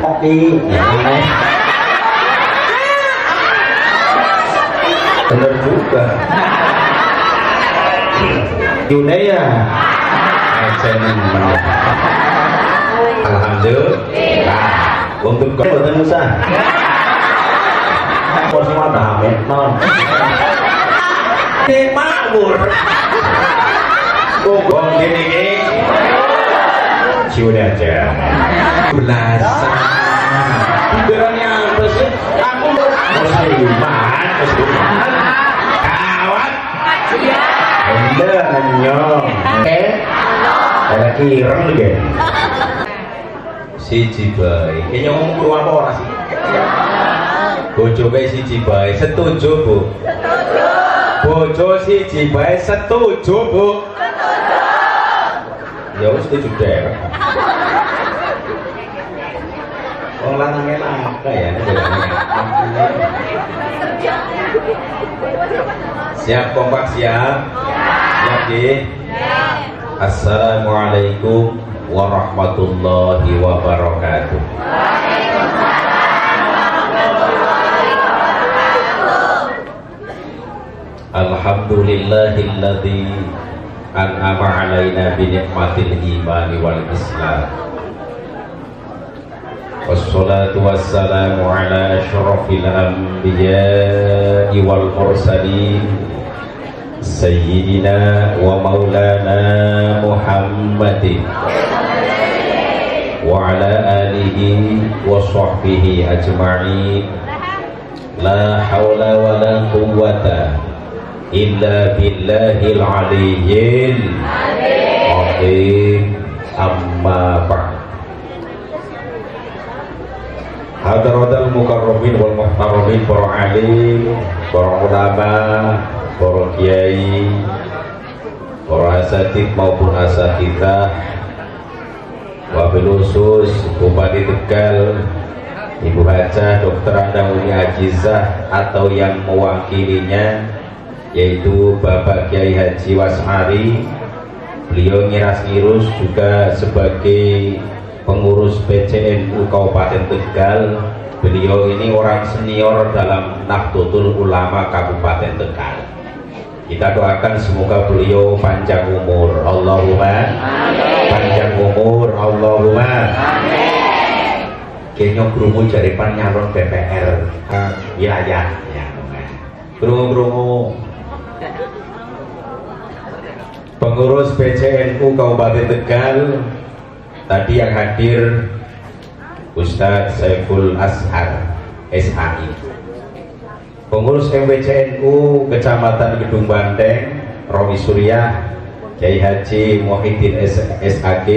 kopi. Bener juga. Yune ya. Alhamdulillah. Untuk kau betul Musa. Kau semua dah non. Makmur. Gong gini. Sudah aja. Belasan. Berani apa sih? Aku muslimat. Kawat. Anda nyong. Ada kireng lagi. Siji bae. Kayaknya ngomong keluar apa orang sih? Bojo bae siji bae. Setuju, Bu? Setuju. Bojo siji bae setuju, Bu? Setuju. Ya wis setuju deh. Wong lanang enak ya. Siap kompak siap? Siap nggih? Assalamualaikum warahmatullahi wabarakatuh. Alhamdulillahilladzi an'ama 'alaina bi ni'matil imani wal islam. Wassalatu wassalamu ala asyrafil anbiya'i wal mursalin Sayyidina wa maulana Muhammadin wa ala alihi wa sahbihi ajma'in. La hawla wa la quwwata illa billahil aliyyil azim. Amma ba'd. Hadaratul mukarramin wal muhtaramin, para alim, para ulama, para kiai, para asatid maupun asatidzah, wabil khusus Bupati Tegal, Ibu Hajah Dr. Anda-Uni Ajizah atau yang mewakilinya, yaitu Bapak Kiai Haji Wasari. Beliau ngiras-ngirus juga sebagai pengurus PCNU Kabupaten Tegal. Beliau ini orang senior dalam Nahdlatul Ulama Kabupaten Tegal. Kita doakan semoga beliau panjang umur, Allahumma amin. Panjang umur, Allahumma amin. Kayaknya krungu jaripan nyalon DPR wilayah ya. Krungu pengurus PCNU Kabupaten Tegal. Tadi yang hadir Ustadz Saiful Ashar SHI, pengurus MWCNU Kecamatan Gedung Banteng Romi Surya, Kiai Haji Muhyiddin SAG,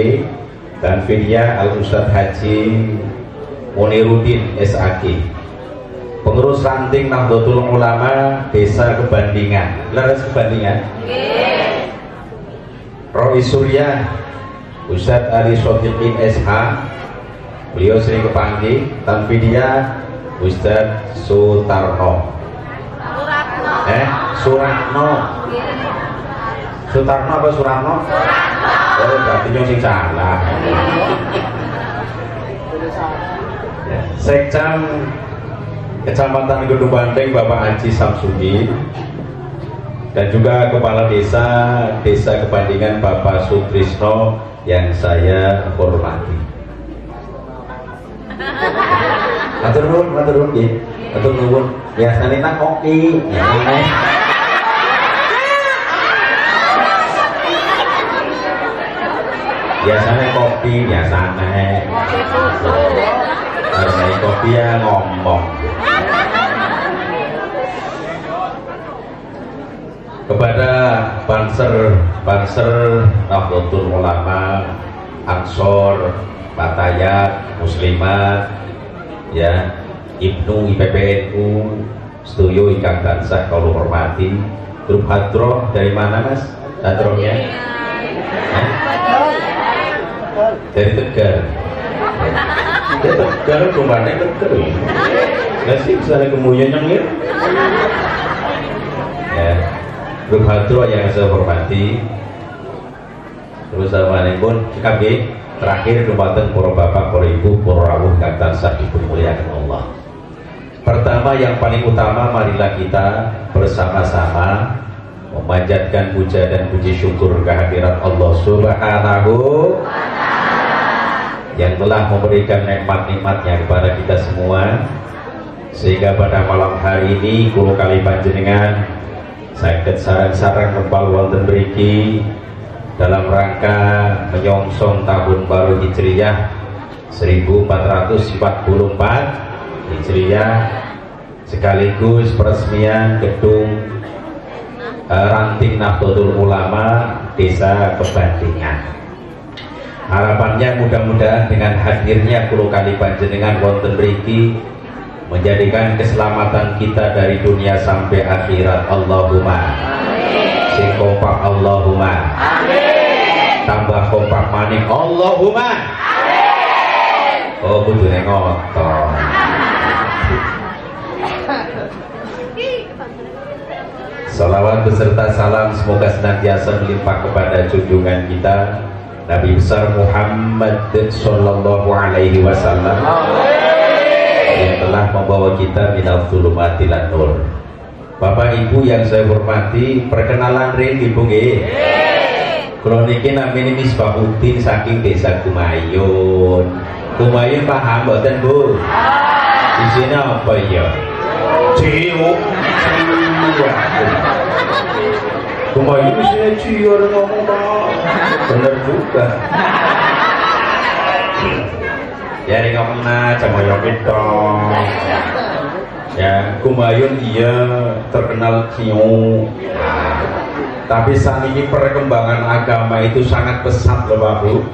dan Vidya Al Ustadz Haji Muniruddin SAG, pengurus ranting Nahdlatul Ulama Desa Kebandingan. Laras Kebandingan? Romi Surya, Ustadz Ali Sotiqin SH, beliau sering kepanggil. Tanfidia Ustadz Sutarno Suratno Sutarno apa Suratno? Oh berarti nyong sing salah. Sekcam Kecamatan Gedung Banteng Bapak Haji Samsudin, dan juga Kepala Desa Kebandingan Bapak Sutrisno yang saya hormati. Matur nuwun nggih. Matur nuwun. Biasane tak kopi. Biasane kopi, biasane. Harusnya kopi ya ngomong. Kepada Banser Nahdlatul Ulama, Ansor, Batayat, Muslimat, ya, Ibnu IPPNU, setuju ingkang tansah kula hormati. Grup Hadroh dari mana Mas? Hadrohnya? Dari Tegal. Dari Tegal rumahnya Tegal. Nggak sih bisa kemudian nyengir? Ya. Grup Hadroh yang saya hormati, terus assalamualaikum, cekap nggih. Terakhir dumateng para bapak, para ibu, para rawuh kang tansah dimuliakan Allah. Pertama yang paling utama, marilah kita bersama-sama memanjatkan puja dan puji syukur kehadirat Allah Subhanahu yang telah memberikan nikmat-nikmatnya kepada kita semua, sehingga pada malam hari ini kulo kali panjenengan saged sareng-sareng kempal wonten mriki dalam rangka menyongsong tahun baru Hijriyah 1444 Hijriyah, sekaligus peresmian gedung Ranting Nahdlatul Ulama Desa Kebandingan. Harapannya mudah-mudahan dengan hadirnya kulo kali panjenengan wonten mriki menjadikan keselamatan kita dari dunia sampai akhirat. Allahumma amin. Sing kompak Allahumma amin. Tambah kompak maning Allahumma amin. Oh kudune ngotot. Salawat beserta salam semoga senantiasa melimpah kepada junjungan kita Nabi besar Muhammad sallallahu alaihi wasallam yang telah membawa kita minal dzulumati ilan nur. Bapak Ibu yang saya hormati, perkenalan ring Ibu nggih. Kula niki namine Misbahuddin saking Desa Kumayun. Kumayun paham mboten, Bu? Di sini apa ya? Ciuk. Kumayun isinya ciur ngomong Pak. Bener juga. Ya ini ngomong aja mau yokin dong. Ya Kumayun iya terkenal ciu. Tapi saat ini perkembangan agama itu sangat pesat loh Pak Bu.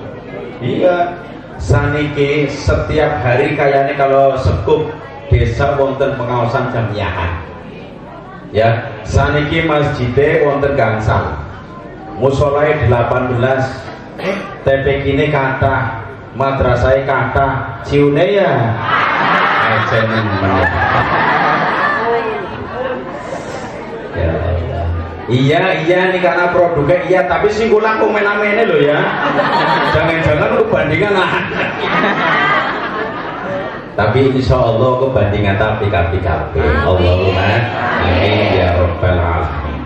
Iya. Saat ini setiap hari kayaknya kalau sekup desa wonten pengawasan jamiahan. Ya, saniki masjidnya wonten gangsal, musolai 18, TPK ini kata, madrasah kata, ciune ya, iya nih karena produknya iya, tapi singgulang komen-amennya loh ya, jangan-jangan lu bandingan lah. Tapi insya Allah kebandingan tapi kapi-kapi. Allahumma amin ya rabbal alamin.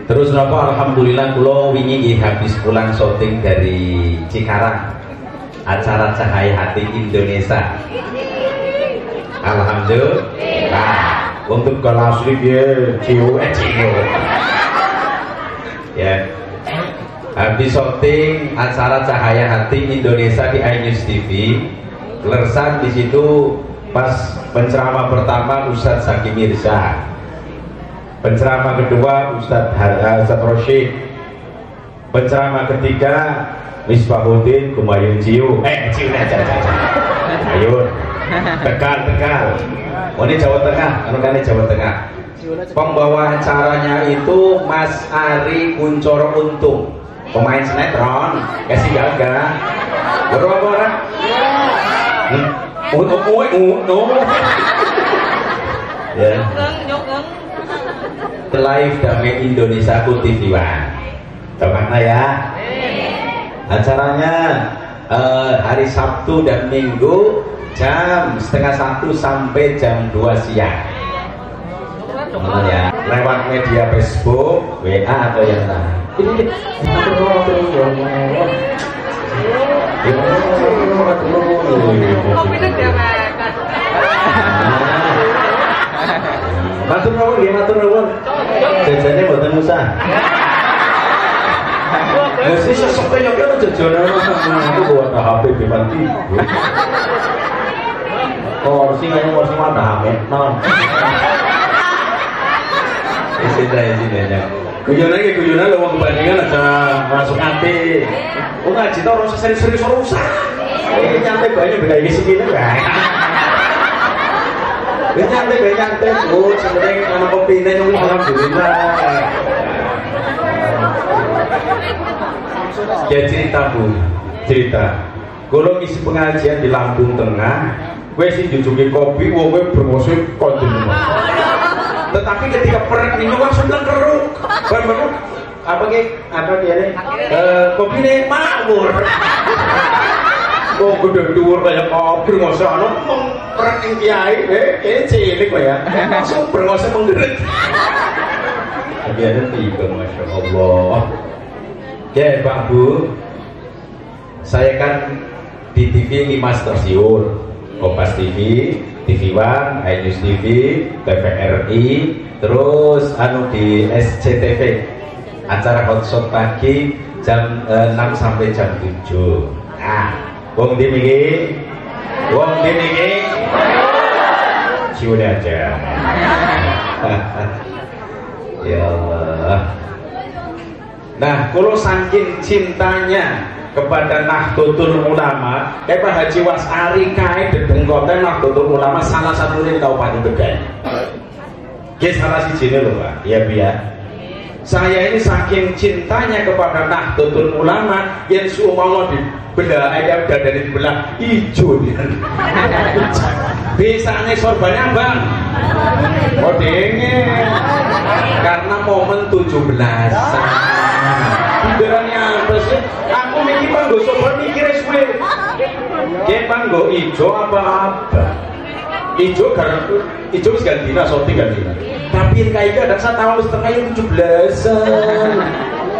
Terus napa alhamdulillah kula wingi habis pulang syuting dari Cikarang, acara Cahaya Hati Indonesia. Alhamdulillah. Untuk kalau asli dia ciu. Ya. Habis syuting acara Cahaya Hati Indonesia di iNews TV. Lersan di situ pas penceramah pertama Ustadz Zaki Mirza, penceramah kedua Ustadz Rosyid, penceramah ketiga Misbahuddin Kumayun Ciu. Ciu aja. Ayo, Tegal. Oh ini Jawa Tengah, kan Jawa Tengah. Pembawa acaranya itu Mas Ari Kuncoro Untung, pemain sinetron, kasih gagah. Berapa orang? Ya. Live dari Indonesia ku TV One. Kemana ya? Acaranya hari Sabtu dan Minggu jam 12:30 sampai jam 2 siang. Ya, lewat media Facebook, WA atau yang lain. Matur nuwun nggih, matur nuwun. Jajane mboten usah. Wis sesuk kaya kene jajanan aku buat HP dibanti. Kursi kaya kursi mana HP? Non. Isi-isi guyonan lo wong kebandingan aja masuk hati. Oh ngaji tau rasa serius-serius rusak. Ini nyantai banyak beda isi gini kan. Ini nyantai. Oh sebenarnya anak kopi ini nunggu alhamdulillah. Ya cerita Bu, cerita. Kalau isi pengajian di Lampung Tengah, gue sih jujuki kopi, gue bermusuh kontinu. Tetapi ketika perut minum langsung keruk, baru apa dia nih? Kopi nih makmur. Kok gede dhuwur kaya kopi ngoso ana perang kiai cilik kok ya. Langsung berngose menggerik. Biar tiba Masya Allah. Ya Pak Bu, saya kan di TV 5 stasiun, Kompas TV, TV One, iNews TV, TVRI, terus di SCTV, acara hotshot pagi jam 6 sampai jam 7. Nah, wong di niki, cium aja. Ya Allah. Nah, kalau saking cintanya kepada Nahdlatul Ulama, kayak Pak Haji Wasari kae dedengkoten Nahdlatul Ulama salah satu ning Kabupaten Tegal. Nggih salah sijine lho, Pak. Iya, Biya. Saya ini saking cintanya kepada Nahdlatul Ulama yang seumpama dibelah ayam dari dibelah hijau dia. Bisanya sorbannya Bang. Oh dingin. Karena momen 17-an. Benerannya apa sih? Aku mikir panggo sorban mikir suwe. Nggih panggo hijau apa-apa. Hijau karena hijau wis gantina, sorti gantina. Tapi kayak ada 1 tahun setengah yang 17-an.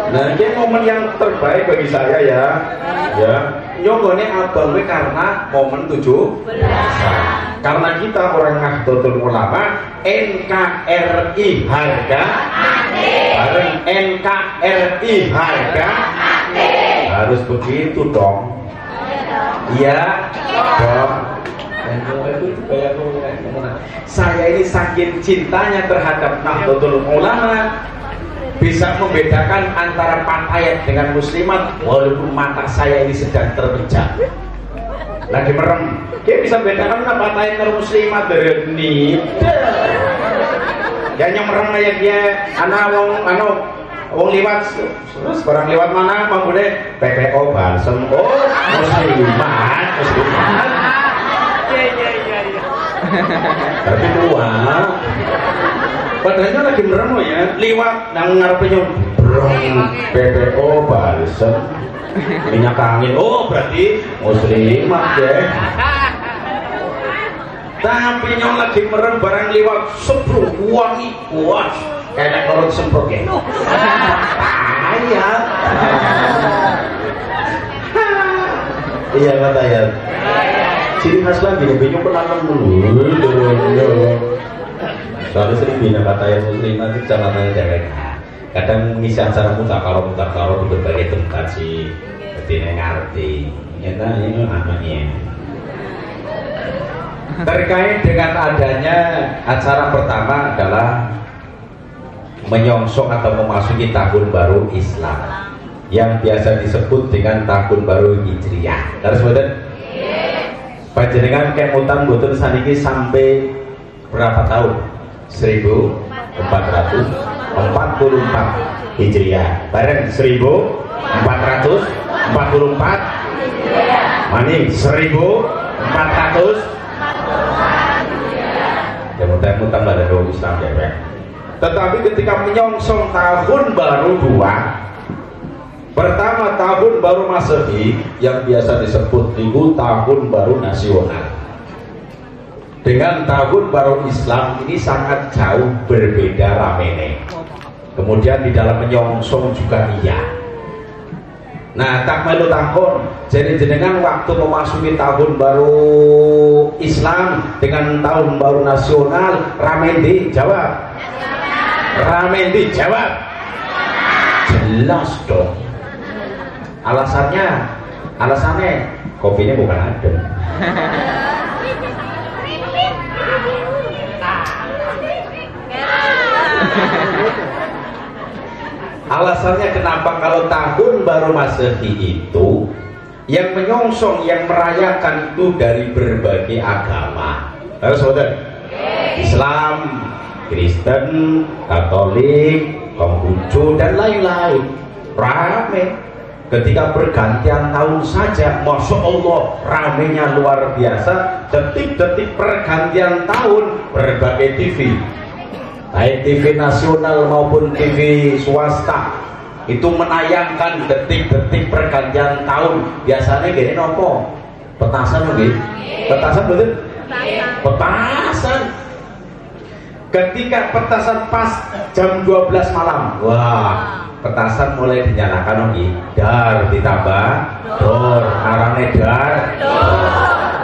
Nah, ini momen yang terbaik bagi saya ya. Ya, nyogone abang karena momen 17-an. Karena kita orang Nahdlatul Ulama, NKRI harga bareng NKRI harga harus begitu dong. Iya dong. Saya ini saking cintanya terhadap Nahdlatul Ulama bisa membedakan antara fatayat dengan muslimat walaupun mata saya ini sedang terpejam lagi merem. Dia bisa bedakan fatayat dengan muslimat dari ini. Yang merem kayak dia anak wong liwat terus barang liwat mana Bang Bude PPO balsem muslimat. Tapi tua padahal lagi merem ya liwat nang ngarepnya PPO balsem minyak angin berarti muslimat ya. Tapi nyong lagi merem barang liwat semprot wangi kuat kayak orang semprot ya ayat iya kata ya ciri khas lagi nih bingung penanam dulu soalnya sering bina kata yang muslimah itu katanya cewek kadang ngisi acara mutakaro di berbagai tempat sih jadi ngerti nyata ini namanya terkait dengan adanya acara pertama adalah menyongsong atau memasuki tahun baru Islam yang biasa disebut dengan tahun baru Hijriah. Terus betul? Panjenengan kemutan boten saniki sampai berapa tahun? 1444 Hijriah. Bareng 1444 Mani 1400 ya mudah-mudahan ada dong Islam ya. Tetapi ketika menyongsong tahun baru 2, pertama tahun baru Masehi yang biasa disebut itu tahun baru nasional dengan tahun baru Islam ini sangat jauh berbeda ramene. Kemudian di dalam menyongsong juga iya. Nah, tak melu takon, jadi jenengan waktu memasuki tahun baru Islam dengan tahun baru nasional, Ramendi jawab. Ramendi jawab. Jelas dong. Alasannya kopinya bukan adem. Alasannya kenapa kalau tahun baru Masehi itu yang menyongsong, yang merayakan itu dari berbagai agama. Harus saudara, Islam, Kristen, Katolik, Konghucu dan lain-lain. Rame. Ketika pergantian tahun saja, Masya Allah, ramenya luar biasa. Detik-detik pergantian tahun, berbagai TV, baik TV nasional maupun TV swasta, itu menayangkan detik-detik pergantian tahun. Biasanya gini nopo petasan nggih. Petasan betul? Petasan. Ketika petasan pas jam 12 malam, wah, petasan mulai dinyalakan nggih. Dar ditambah dor, arane dar.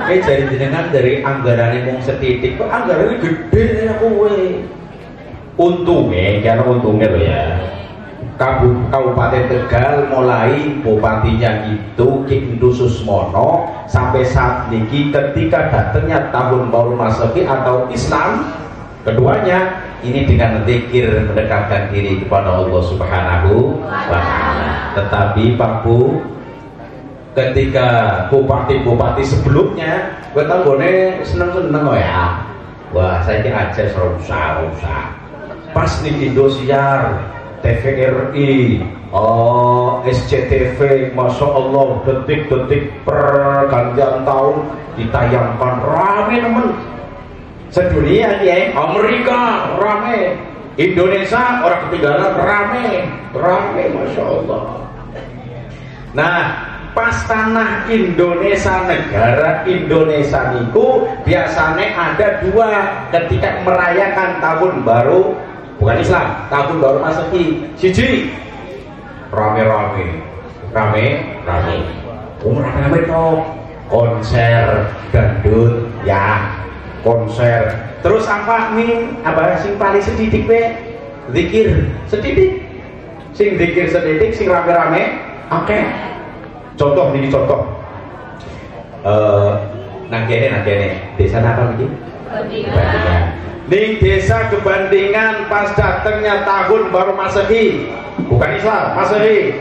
Oke, jadi jenengan dari anggarannya mung setitik, kok anggarannya gede ya kowe. Untungnya, karena untungnya loh ya. Kabupaten Tegal mulai bupatinya itu Ki Indu Susmono sampai saat ini ketika datangnya tahun baru Masehi atau Islam, keduanya ini dengan zikir mendekatkan diri kepada Allah Subhanahu wa Ta'ala. Tetapi Pak Bu, ketika bupati-bupati sebelumnya gue tanggone seneng-seneng ya, wah saya ini aja usah pas nih Indosiar, TVRI, SCTV, Masya Allah, detik-detik pergantian tahun ditayangkan rame temen sedunia ya. Amerika rame, Indonesia orang ketinggalan rame Masya Allah. Nah, pas tanah Indonesia, negara Indonesia itu biasanya ada dua ketika merayakan tahun baru, bukan Islam, tahun baru Masehi. Siji rame-rame toh konser dangdut ya, konser. Terus apa nih, apa sing paling sedikit be zikir sedikit, sing zikir sedikit, sing rame-rame oke. Contoh ini contoh nang kene desa apa iki? Kebandingan. Ning desa Kebandingan pas datangnya tahun baru Masehi, bukan Islam, Masehi.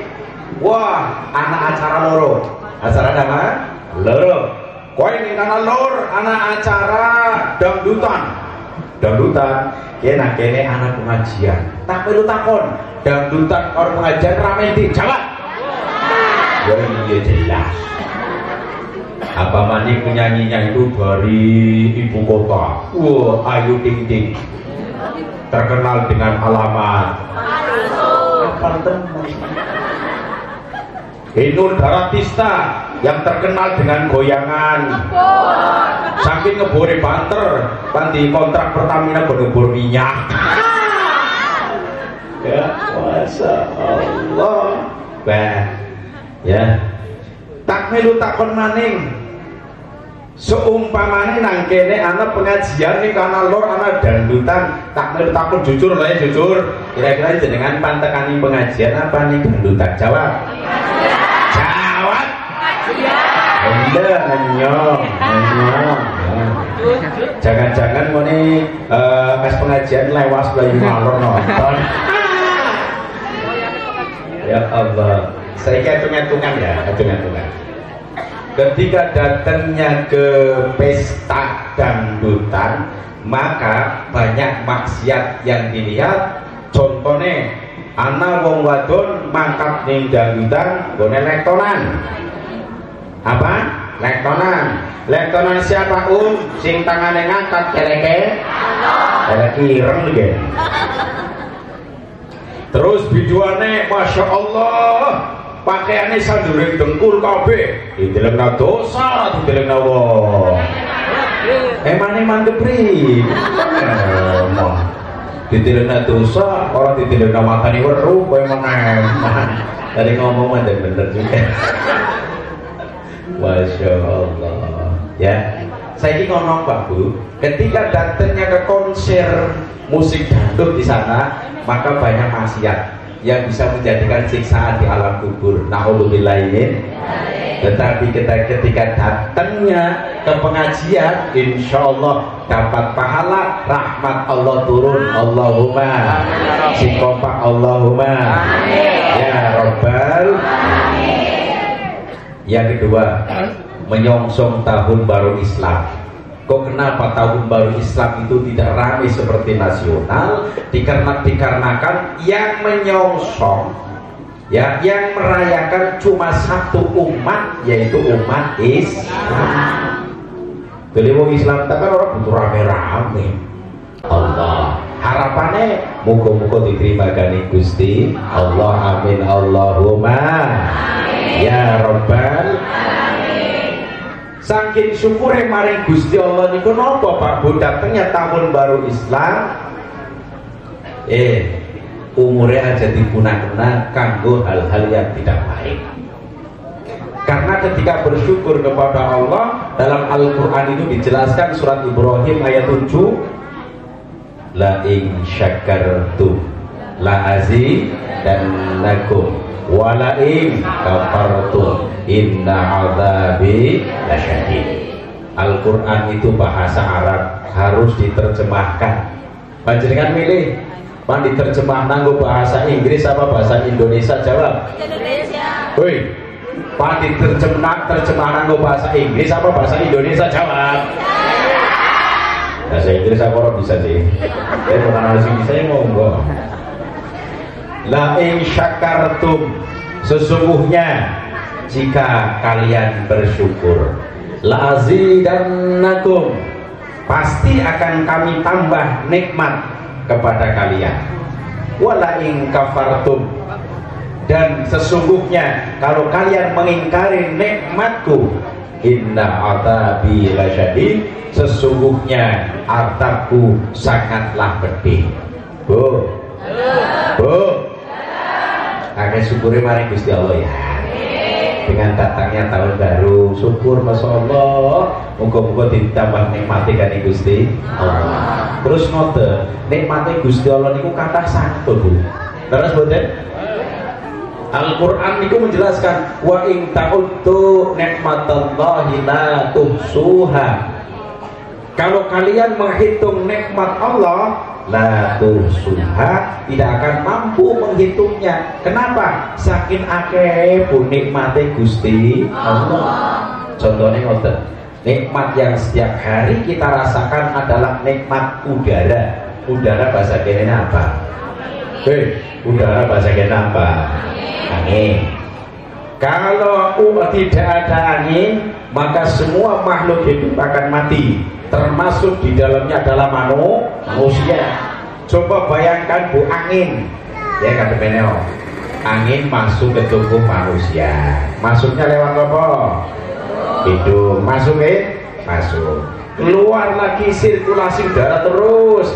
Wah, anak acara loro. Acara apa? Loro. Kowe ning kana lor, anak acara dangdutan. Kene anak pengajian. Tak perlu takon, dangdutan orang pengajian rame di Jawa. Ya iya jelas. Apa maning penyanyinya itu dari ibu kota. Wah, Ayu Ting Ting. Terkenal dengan alamat. Apa teman? Inul Daratista yang terkenal dengan goyangan. Saking ngebore banter, panti kontrak Pertamina berdubur minyak. Ya, Masya Allah. Ya, tak melu takon maning. Seumpamane nang kene ana pengajian ning kana lor ana dangdutan, tak melu takon jujur lah ya, jujur. Kira-kira jenengan pantekani pengajian apa nih dangdutan? Jawab. Jawab. Anda nyong. Jangan-jangan ngene pas pengajian lewas bayi ngalor nonton. Ya Allah. Saya hitung-hitungan ya, hitung-hitungan. Ketika datangnya ke pesta dangdutan, maka banyak maksiat yang dilihat. Contohnya, ana wong wadon mangkat ning dangdutan, gone lektonan. Apa? Lektonan siapa sing tangane ngangkat keleke? Keleke ireng nggih. Terus biduane Masya Allah, pakaiannya sanduring dengkul kabeh, didelengna dosa, didelengna wong. Emane mandep ri. Didelengna dosa, orang didelengna makani weruh kowe meneh. Tadi ngomong mandep bener juga. Masya Allah. Ya, saya ini ngomong Pak Bu, ketika datangnya ke konser musik dangdut di sana, maka banyak maksiat yang bisa menjadikan siksaan di alam kubur. Na'udzubillahi. Tetapi ketika datangnya ke pengajian, insya Allah dapat pahala, rahmat Allah turun. Allahumma si kompak Allahumma ya Rabbal. Yang kedua, menyongsong tahun baru Islam. Kok kenapa tahun baru Islam itu tidak ramai seperti nasional? Dikarenakan yang menyongsong, ya, yang merayakan cuma satu umat, yaitu umat Islam. Jadi mau Islam tak kan orang butuh rame-rame. Allah. Harapannya muga-muga diterima gani Gusti Allah, amin Allahumma amin. Ya Rabbal alamin. Saking syukure maring Gusti Allah niku napa Pak Bu datengnya tahun baru Islam umurnya aja digunakan kanggo hal-hal yang tidak baik. Karena ketika bersyukur kepada Allah dalam Al-Quran itu dijelaskan surat Ibrahim ayat 7, la in syakartum la azidannakum wa la in kafartum inna adzabi lasyadid. Al-Quran itu bahasa Arab, harus diterjemahkan. Panjenengan milih pan diterjemah nanggo bahasa Inggris apa bahasa Indonesia? Jawab. Indonesia. Woi, pan diterjemah nanggo bahasa Inggris apa bahasa Indonesia? Jawab. Bahasa Inggris aku orang bisa sih. Bukan harus bisa ya monggo. La in syakartum, sesungguhnya jika kalian bersyukur, la azidannakum, pasti akan kami tambah nikmat kepada kalian. Wala in kafartum, dan sesungguhnya kalau kalian mengingkari nikmatku, inna adzabi lasyadid, sesungguhnya azabku sangatlah pedih. Bu, kakek syukuri mari Gusti Allah ya. Dengan datangnya tahun baru, syukur masya Allah. Moga-moga ditambah nikmati kan Gusti Allah. Terus ngoten, nikmati Gusti Allah niku kathah satu Bu. Terus boten? Al-Quran itu menjelaskan wa in ta'uddu nikmatallahi la tuhsuha. Kalau kalian menghitung nikmat Allah, la tuhsuha, tidak akan mampu menghitungnya. Kenapa? Saking akeh pun nikmate Gusti Allah. Contohnya ngoten, nikmat yang setiap hari kita rasakan adalah nikmat udara. Udara bahasa kene apa? Udara bahasa kene apa? Angin. Kalau tidak ada angin, maka semua makhluk hidup akan mati, termasuk di dalamnya adalah manusia. Coba bayangkan Bu, angin ya kata Beneo, angin masuk ke tubuh manusia, masuknya lewat apa? Hidung. Masuk masuk, keluar lagi sirkulasi udara terus.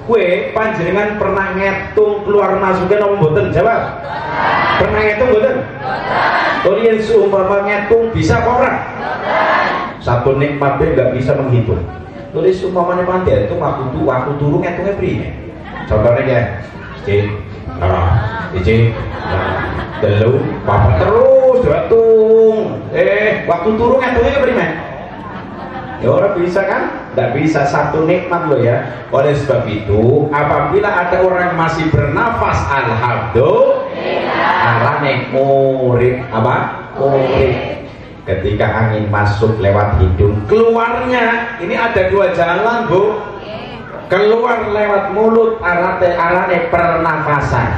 Kue panjenengan pernah ngitung keluar masuknya nomor boten? Jawab. Pernah ngitung boten? Kalian seumpama ngitung bisa kok ora? Satu nikmatnya nggak bisa menghitung. Tulis seumpamanya pantai itu waktu turu ngitungnya priye. Contohnya ya, telu, papa terus datung. Waktu turu ngitungnya priye? Ya orang bisa kan? Tidak bisa, satu nikmat loh ya. Oleh sebab itu apabila ada orang masih bernafas, alhamdulillah, murid apa? Murid. Ketika angin masuk lewat hidung, keluarnya ini ada dua jalan Bu. Keluar lewat mulut arane pernafasan.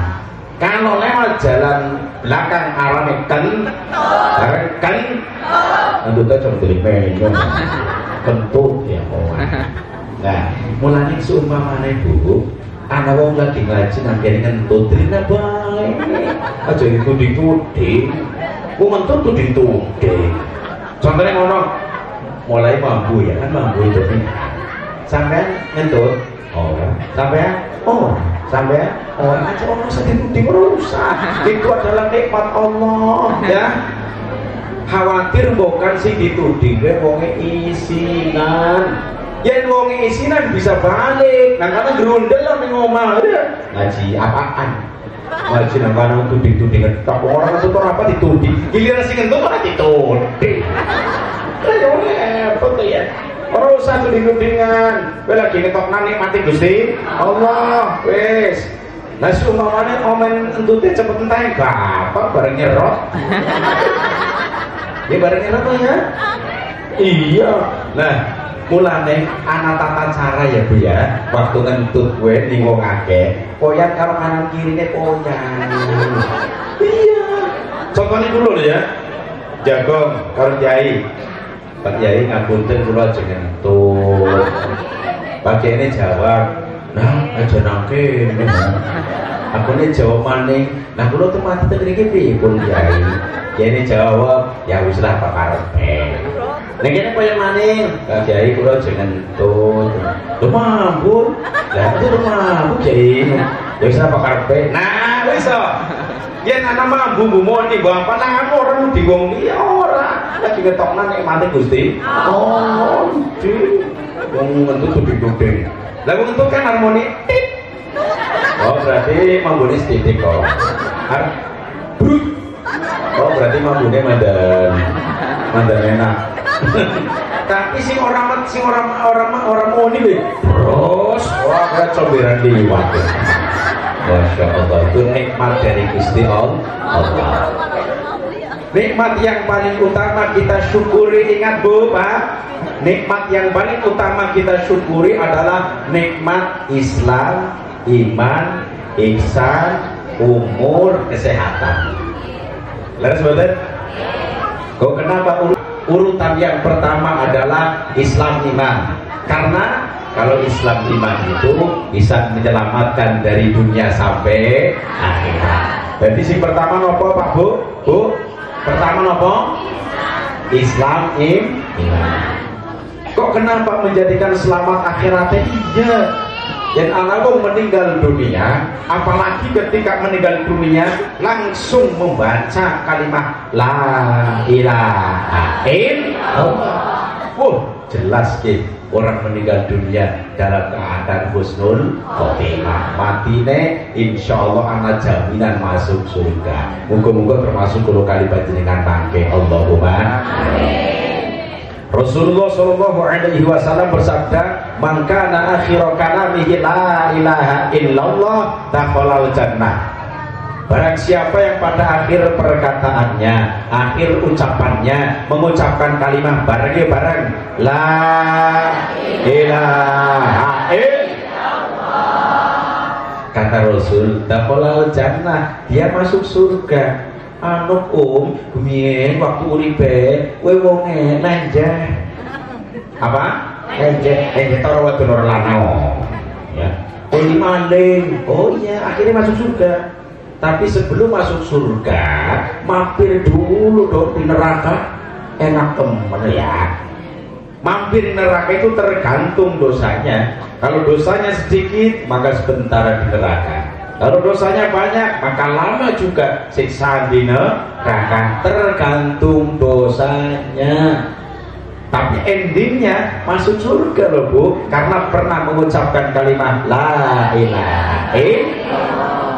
Kalau lewat jalan belakang arane untuk cuma kentut ya nah mulai seumpamanya Bu, anak wong lagi ngaji nanti kentut rina baik aja dituding-tuding ku ngentut tuding-tuding. Contohnya ngono, mulai mampu ya kan, mampu itu sampai ngentut sampai sampai orang aja orang usah dituding, rusak. Itu adalah nikmat Allah ya. Khawatir bukan sih dituding wonge isinan. Yen wonge isinan bisa balik. Nah karena gerundel lah ning omah. Ngaji apaan? Ngaji nang kana tuding-tuding tok orang itu apa dituding. Giliran sing ngentut ora dituding. Lah yo repot ya. Ora usah tuding-tudingan. Kowe lagi ngetokna nikmati Gusti Allah. Wis. Lah seumpamane omen entute cepet entek gampang bareng nyerot. Ini barangnya apa ya? Iya. Nah, mulane ana tata cara ya Bu ya. Waktu ngentut gue ning wong akeh, koyan karo kanan kirine koyan. Iya. Contohnya dulu ya. Jagong karo Kyai. Pak Kyai ngapunten kula aja ngentut. Pak Kyai ini jawab, Nah, aja nangke. Aku ini jawab maning. Nah, kula tuh mati teng mriki pripun Kyai? Kyai jawab, ya wis lah pakarepe. Nek kene koyo maning, Kyai kula jeneng tut. Lho mambun. Lah itu mambun Kyai. Ya wis lah pakarepe. Nah, wis to. Yen ana mambu mumoni bapak nang orang di wong liya ora. Lagi ngetokna nek mati Gusti. Oh, di. Wong ngentut gede-gede. Lah wong ngentut kan harmoni. Oh, berarti mambune sithik kok. Brut. Oh, berarti mambune mandan enak. Tapi sing orang moni lho. Terus ora kaya comberan liwat. Masya Allah, itu nikmat dari Gusti Allah. Nikmat yang paling utama kita syukuri, ingat Bu, Pak. Nikmat yang paling utama kita syukuri adalah nikmat Islam, iman, ihsan, umur, kesehatan. Lalu sebentar. Kau kenapa urutan yang pertama adalah Islam iman? Karena kalau Islam iman itu bisa menyelamatkan dari dunia sampai akhirat. Jadi si pertama nopo Pak Bu? Bu? Pertama nopo? Islam iman. Kok kenapa menjadikan selamat akhiratnya? Iya. Dan anak meninggal dunia, apalagi ketika meninggal dunia langsung membaca kalimat La ilaha illallah. Jelas gitu. Orang meninggal dunia dalam keadaan husnul khotimah, matine insyaallah anak jaminan masuk surga. Muga-muga termasuk kalau kali panjenengan mangke. Allahumma amin. Rasulullah sallallahu alaihi wasallam bersabda, "Man kana akhiru kalamihi la ilaha illallah dakhalal jannah." Barang siapa yang pada akhir perkataannya, akhir ucapannya mengucapkan kalimat bareng La ilaha illallah, kata Rasul, dakhalal jannah, dia masuk surga. Anu gumiyen waktu uripe kowe wonge lenjeh. Apa? Lenjeh taro wadon ora lanang. Ya. Ini maling. Oh iya, akhirnya masuk surga. Tapi sebelum masuk surga, mampir dulu dong di neraka. Enak temen ya. Mampir di neraka itu tergantung dosanya. Kalau dosanya sedikit, maka sebentar di neraka. Kalau dosanya banyak, maka lama juga siksaan di neraka. Tergantung dosanya. Tapi endingnya masuk surga loh Bu, karena pernah mengucapkan kalimat La ilaha illallah.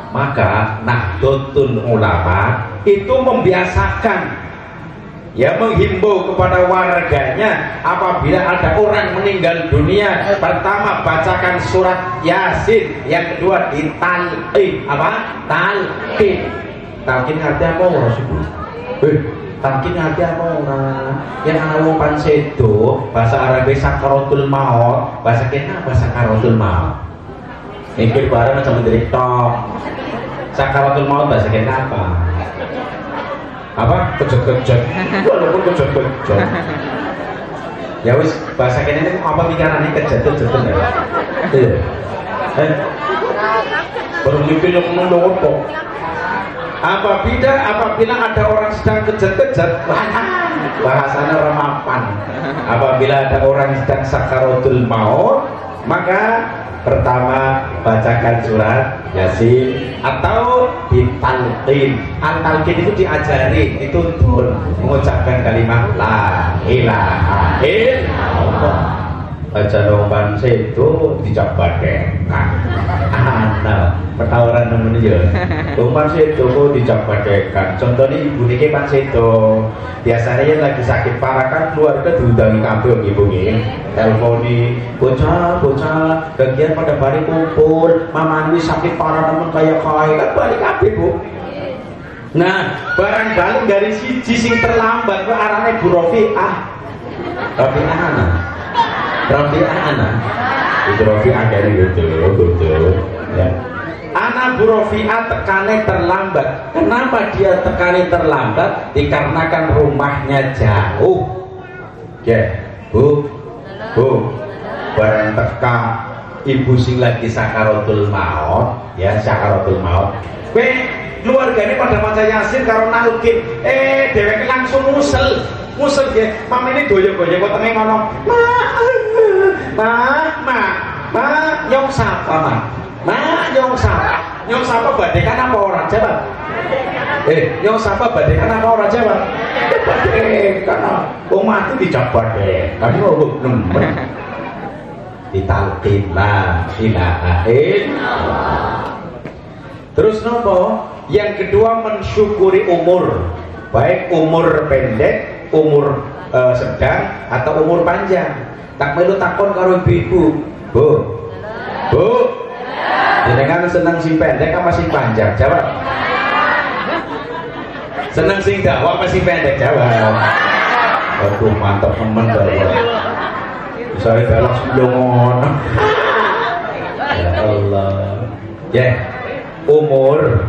Maka Nahdlatul Ulama itu membiasakan, ya, menghimbau kepada warganya apabila ada orang meninggal dunia, pertama bacakan surat Yasin, yang kedua ditalqin. Apa? Talqin. Talqin artinya apa orang sebut? Talqin artinya apa orang? Yang ana wong pansedo bahasa Arab sakaratul maut, bahasa kita bahasa sakaratul maut. Mikir bareng sama dari top. Sakaratul maut bahasa kita apa? Apa? Kejut-kejut. Walaupun kejut-kejut. Ya wis bahasa kita ini apa pikirannya kejut-kejut ya? Iya. Baru mikir yang ngomong kok. Apabila ada orang sedang kejut-kejut, bahasanya ramapan. Apabila ada orang sedang sakaratul maut, maka pertama bacakan surat Yasin atau ditalqin. Al-talqin itu diajari, dituntun mengucapkan kalimat La ilaha illallah. Baca nomban itu dicapadekan. Ana petawaran nemen ya. Nomban itu kok dicapadekan. Contohnya ibu niki pan sedo. Biasanya yang lagi sakit parah kan keluarga diundangi kabeh ibu nggih. Telponi bocah bagian pada balik kumpul, mama ini sakit parah nemen kayak kan balik kabeh Bu. Nah, barang balik dari siji sing terlambat kok arane Bu Rofi'ah. Rafi'ah anak itu Rafi'ah dari betul ya. Anak Bu Rafi'ah tekane terlambat. Kenapa dia tekane terlambat? Dikarenakan rumahnya jauh ya. Bu barang teka ibu sing lagi sakaratul maut, ya sakaratul maut. Kowe keluargane pada maca Yasin karo nalkin, dheweke langsung musel nggih. Mamene doyo-doyo kok tenge ngono. Ma, nyong sapa, Ma? Ma, nyong sapa? Nyong sapa badhe kan apa ora? Jawab. Nyong sapa badhe kan apa ora? Jawab. Badhe kan. Wong mati dijabat deh. Kan kok nemen. Ditalqin la ilaha illallah. Terus nopo? Yang kedua mensyukuri umur, baik umur pendek, umur sedang atau umur panjang. Tak melu takon karo ibu-ibu, Bu, jenengan seneng sing pendek apa sing panjang? Jawab. Seneng sing dawa apa sing pendek? Jawab. Aduh mantap temen karo. Saya galak sebelum ngono. Ya Allah. Ya, umur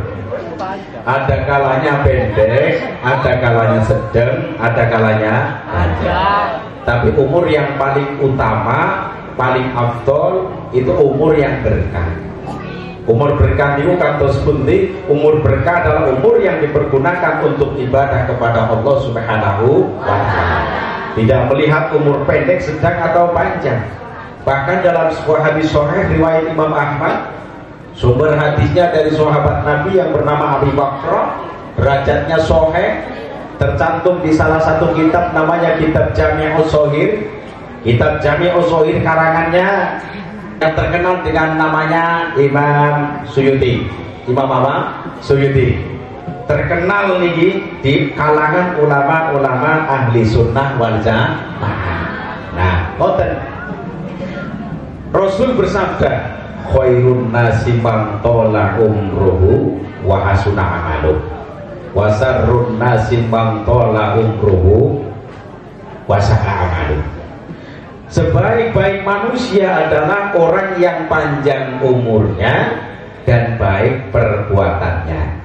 ada kalanya pendek, ada kalanya sedang, ada kalanya panjang. Tapi umur yang paling utama, paling afdol itu umur yang berkah. Umur berkah itu kantos pundi, umur berkah adalah umur yang dipergunakan untuk ibadah kepada Allah Subhanahu wa Ta'ala. Tidak melihat umur pendek, sedang atau panjang. Bahkan dalam sebuah hadis sahih riwayat Imam Ahmad, sumber hadisnya dari sahabat Nabi yang bernama Abi Bakrah, derajatnya sahih, tercantum di salah satu kitab namanya Kitab Jami'us Shahih. Kitab Jami'us Shahih karangannya yang terkenal dengan namanya Imam Suyuti. Imam apa? Suyuti. Terkenal nih di kalangan ulama-ulama ahli sunnah wal jamaah. Nah, ngoten. Rasul bersabda, khairun nasi man tola umruhu wa hasuna amaluh, wa sarrun nasi man tola umruhu wa sa'a amaluh. Sebaik-baik manusia adalah orang yang panjang umurnya dan baik perbuatannya.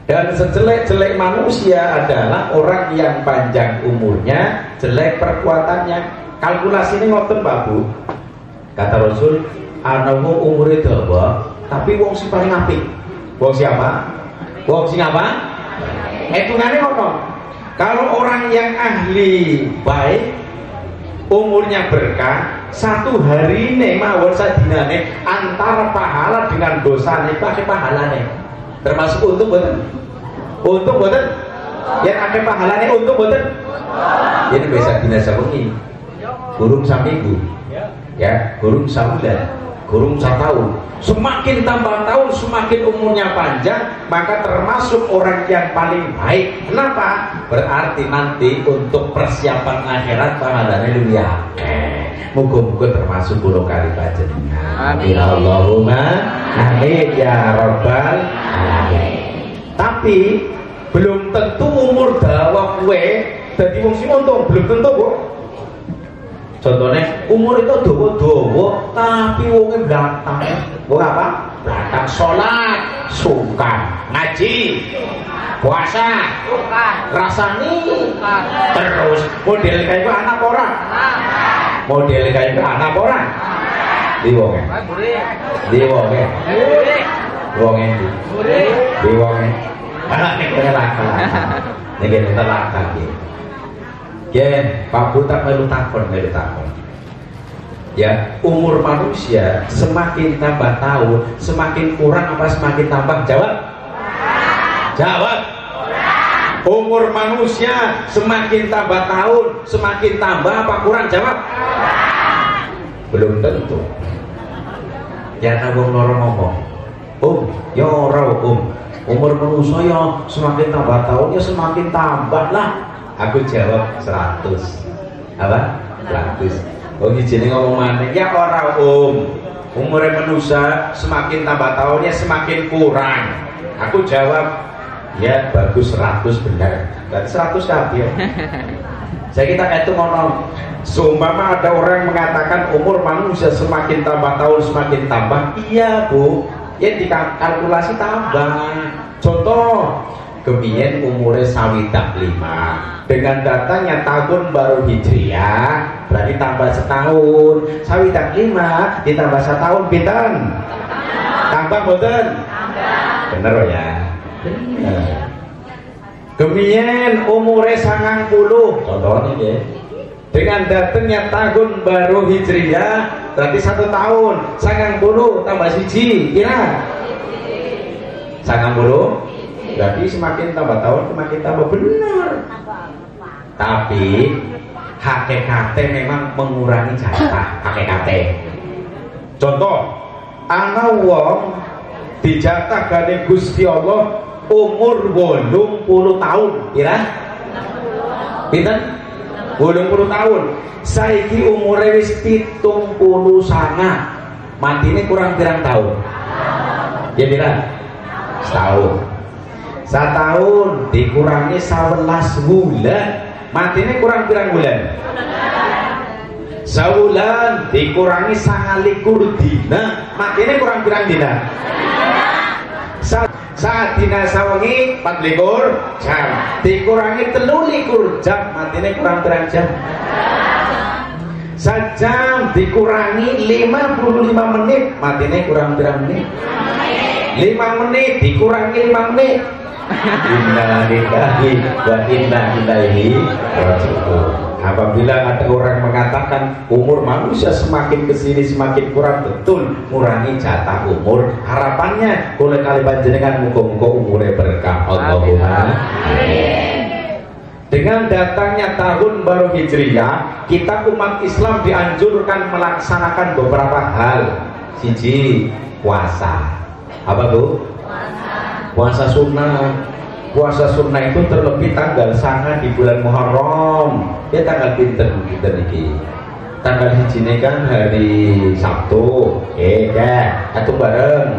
Dan sejelek-jelek manusia adalah orang yang panjang umurnya, jelek perbuatannya. Kalkulasi ini ngoten Pak Bu. Kata Rasul, ana wong umure dawa, tapi wong sing paling apik. Wong siapa? Wong sing apa? Hitungane ngono. Kalau orang yang ahli baik, umurnya berkah, satu hari ini mawon sadinane antara pahala dengan dosa nih pakai pahalane. Termasuk untung boten? Untung boten? Yang ada pahalane untung boten? Jadi bisa dinasa bengi. Gurung saminggu. Ya, gurung sabulan, gurung setahun. Semakin tambah tahun, semakin umurnya panjang, maka termasuk orang yang paling baik. Kenapa? Berarti nanti untuk persiapan akhirat pahalane luwih akeh. Muga-muga termasuk golongan panjenengan. Amin Allahumma amin ya rabbal alamin. Tapi belum tentu umur dawa kue dadi wong sing untung, belum tentu, Bu. Contohnya umur itu dawa-dawa tapi wonge blantang. Wong apa? Blantang salat, suka ngaji, puasa, suka rasani, terus model kayak anak orang. Model kayak anak orang. Di wonge. Di wonge. Wonge. Di wonge. Anak nek kelakon. Nek kelakon iki. Ya, Pak Buta melu takon. Ya, umur manusia semakin tambah tahun, semakin kurang apa semakin tambah? Jawab. Jawab. Umur manusia semakin tambah tahun, semakin tambah apa kurang? Jawab. Belum tentu. Ya wong loro ngomong, ya ora umur manusia ya semakin tambah tahun ya semakin tambah lah. Aku jawab 100. Apa? 100. Oh jadi ngomong mana? Ya ora umurnya manusia semakin tambah tahunnya semakin kurang. Aku jawab ya bagus 100 benar. Dan 100 kabeh. Saya kita itu ngomong, seumpama ada orang mengatakan umur manusia semakin tambah tahun semakin tambah, iya Bu, ya dikalkulasi tambah. Contoh, kemien umurnya sawidak 5. Dengan datangnya tahun baru Hijriah berarti tambah setahun. Sawidak 5 ditambah setahun pinten? Tambah boten? Bener ya? Bener. Kemien umurnya 90 contohnya ya. Dengan datangnya tahun baru Hijriah berarti 1 tahun. 90 tambah siji kira 90 berarti semakin tambah tahun semakin tambah benar. Tapi hakikatnya memang mengurangi jatah hakikatnya. Contoh ana wong dijatah gane Gusti Allah umur 80 tahun kira pinten? 80 tahun. Saiki umure wis 79. Matine kurang pirang tahun? Ya pirang? Setahun. Setahun dikurangi 11 bulan. Matine kurang pirang bulan? Sebulan dikurangi 29 dina. Matine kurang pirang dina? Saat dina sawengi 24 jam dikurangi 23 jam matine kurang pirang jam? Sajam dikurangi 55 menit matine kurang pirang menit? 5 menit dikurangi 5 menit. Inna lillahi wa inna ilaihi raji'un. Apabila ada orang mengatakan umur manusia semakin kesini semakin kurang, betul ngurangi jatah umur. Harapannya oleh kali panjenengan muga-muga umurnya berkah. Allahumma amin. Dengan datangnya tahun baru Hijriah, kita umat Islam dianjurkan melaksanakan beberapa hal. Siji, puasa. Apa tuh? Puasa sunnah. Puasa sunnah itu terlebih tanggal 9 di bulan Muharram. Ya tanggal pinten kita niki. Tanggal hijine kan hari Sabtu. Atau bareng.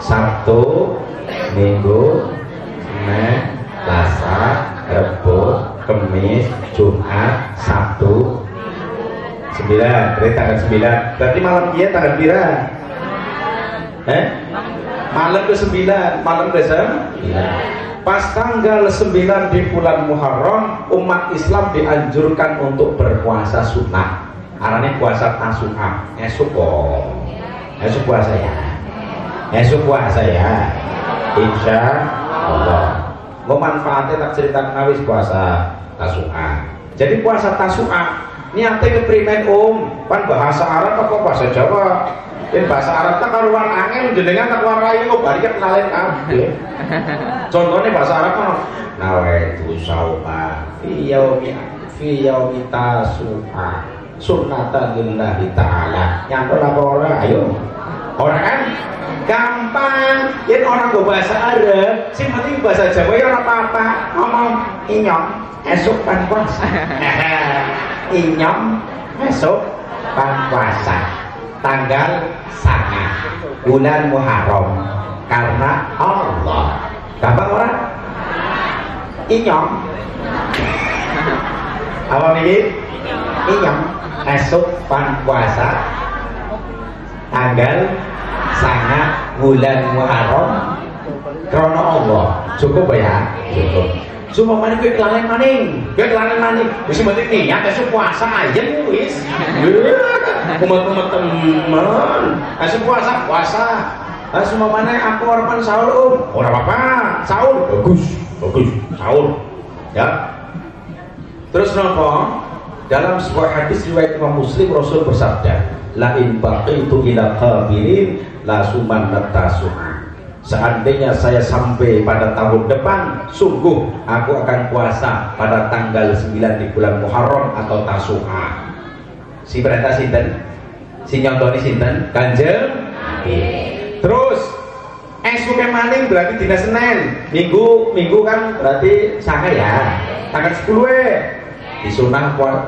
Sabtu, Minggu, Senin, Selasa, Rabu, Kamis, Jumat, Sabtu. 9, berarti tanggal 9. Berarti malam dia tanggal berapa? Malam ke-9, malam ke-9. Pas tanggal 9 di bulan Muharram, umat Islam dianjurkan untuk berpuasa sunnah. Arane puasa tasu'a. Esuk kok. Esuk puasa ya. Esuk puasa ya. Insya Allah. Mau manfaatnya tak cerita ngawis puasa tasu'a. Jadi puasa tasu'a niatnya keprimen pan bahasa Arab apa bahasa Jawa? Bahasa Arab tak karuan angin jenengan tak warai kok bari kenalin kabeh. Contohnya bahasa Arab kan nawaitu sauma fi yaumi tasu'a sunnatan lillahi ta'ala. Yang apa ora ayo. Orang kan gampang. Yen orang go bahasa Arab, sing penting bahasa Jawa ya ora apa-apa. Ngomong inyong esuk kan puasa. Inyong esuk kan puasa. Tanggal 9 bulan Muharram karena Allah. Gampang orang? Inyong. Apa ini? Inyong esuk pan puasa tanggal 9 bulan Muharram karena Allah. Cukup ya? Cukup. Cuma mana gue kelalen maning, wis penting niat esuk puasa aja wis. Umat-umat teman, esuk puasa. Semua mana aku harapan sahur ora apa-apa, sahur bagus, sahur. Ya. Terus nopo? Dalam sebuah hadis riwayat Imam Muslim Rasul bersabda, la in baqitu ila qabirin la suman natasu'a. Seandainya saya sampai pada tahun depan, sungguh aku akan puasa pada tanggal 9 di bulan Muharram atau Tasu'a. Si perintah sinten? Si nyontoni sinten? Kanjeng Nabi. Terus esuk maning berarti dina Senin. Minggu kan berarti sanga ya. Tanggal 10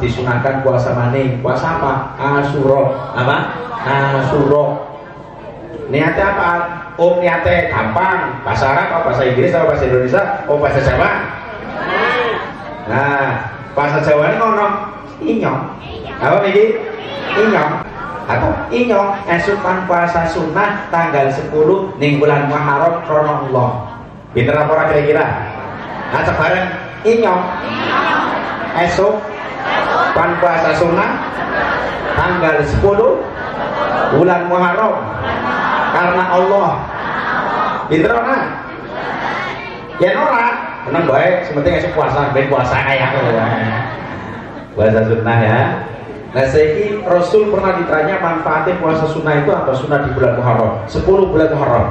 disunahkan puasa maning. Puasa apa? Asyura. Apa? Asyura. Niatnya apa? Niatnya gampang. Bahasa Arab apa bahasa Inggris atau bahasa Indonesia? Bahasa Jawa. Nah, bahasa Jawa ini ngomong inyong. Apa ini? Inyong. Atau inyong esukan puasa sunnah tanggal 10 ning bulan Muharram krono Allah. Pinter apa kira-kira? Ngajak bareng inyong esok pan puasa sunnah tanggal 10 bulan Muharram karena Allah. Pinter ora? Ya ora, tenang baik, sementing esok puasa, ben puasa kayak puasa sunnah ya. Nah saiki Rasul pernah ditanya manfaatnya puasa sunnah itu apa? Sunnah di bulan Muharram, 10 bulan Muharram.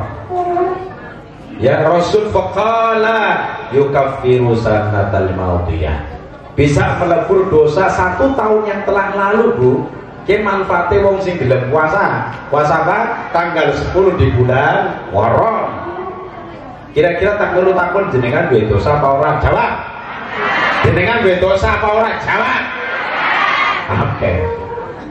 Ya Rasul faqala yukaffiru sanatal maudiyah, bisa melebur dosa 1 tahun yang telah lalu bu. Ki manfaatnya wong sing gelem puasa apa? Tanggal 10 di bulan Muharram. Kira-kira tanggal takun jenengan duwe dosa apa ora? Jawab. Jenengan duwe dosa apa ora? Jawab. Oke.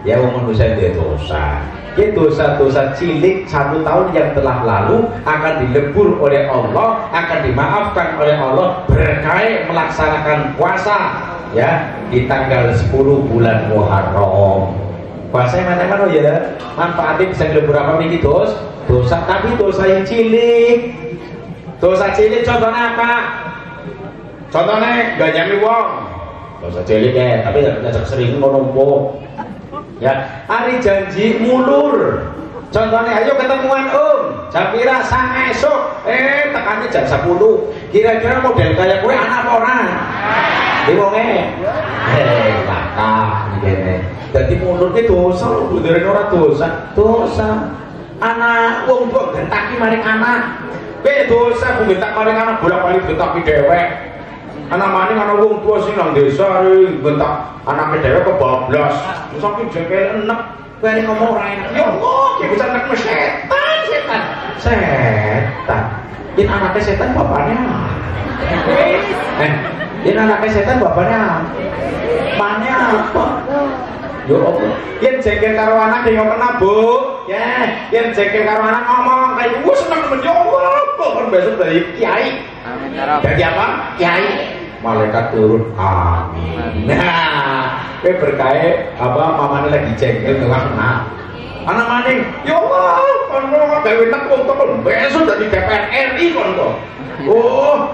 Ya wong manusia duwe dosa. Ki dosa-dosa cilik 1 tahun yang telah lalu akan dilebur oleh Allah, akan dimaafkan oleh Allah berkait melaksanakan puasa ya di tanggal 10 bulan Muharram. Puasa mana-mana ya, manfaatnya bisa dilebur apa nih dosa, tapi dosa yang cilik. Dosa cilik contohnya apa? Contohnya gak nyami wong. Dosa cilik ya, tapi gak sering ngomong. Ya, hari janji mulur. Contohnya ayo ketemuan jam pira sang esok tekannya jam 10. Kira-kira model kayak gue anak apa orang? Di wonge lakah ngene. Dadi mulur ki dosa, budere ora dosa. Anak wong kok gentaki maring anak. Kowe dosa ku gentak maring anak bolak-balik gentaki dhewek. Anak maning ana wong tua sing nang desa gentak anake dhewe kebablas. Saking jengkel enek, kowe ngomong ora enak. Ya Allah, ki bisa nek setan. Ini anaknya setan bapaknya. Ini anaknya setan bapaknya. Mana apa? Yo Allah. Yen jengkel karo anak ki kena, Bu. Ya, yen jengkel karo anak ngomong kayak gue seneng men yo Allah. Kon besok dari kiai. Jadi apa? Kiai. Malaikat turun, amin. Nah, berkait apa mamane lagi jengkel kena. Anak maning, ya Allah, kono gawe tak wong besok dadi DPR RI kono. Oh,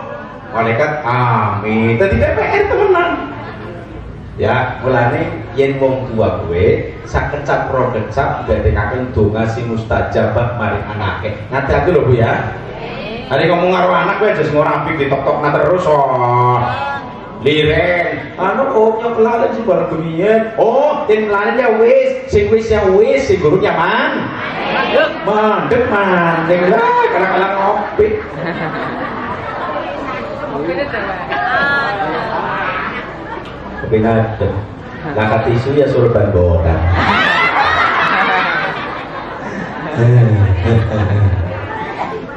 malaikat amin. Dadi DPR temenan. Ya, mulane yen wong tua kowe sakecap rokecap dadekaken donga sing mustajabah maring anake. Ngati-ati lho Bu ya. Hari ngomong karo anak kowe aja ngora apik ditok-tokna terus liren nyok lalen sih bareng gemien yang lalen ya wis sing guru nyaman mandek lah kalang-kalang ngopi tapi ngadem langkat tisu ya suruh bandora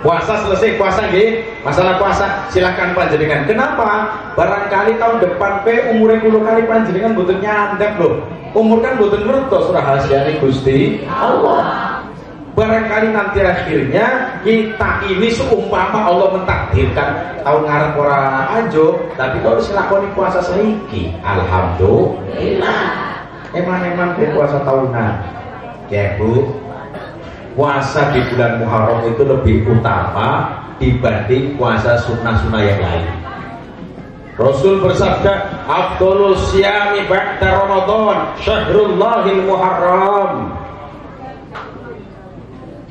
puasa selesai, puasa nggih. Masalah puasa silakan panjenengan. Kenapa? Barangkali tahun depan umurnya 10 kali panjenengan mboten nyandap loh. Umur kan mboten ngertos rahasiane Gusti Allah. Barangkali nanti akhirnya kita ini seumpama Allah mentakdirkan tahun ngarep ora anjo, tapi kalau silakoni puasa saiki, alhamdulillah. Eman-eman puasa tahunan. Ya Bu. Puasa di bulan Muharram itu lebih utama dibanding puasa sunnah-sunnah yang lain. Rasul bersabda, "Afdhalul siyami ba'da Ramadan, syahrullahil Muharram."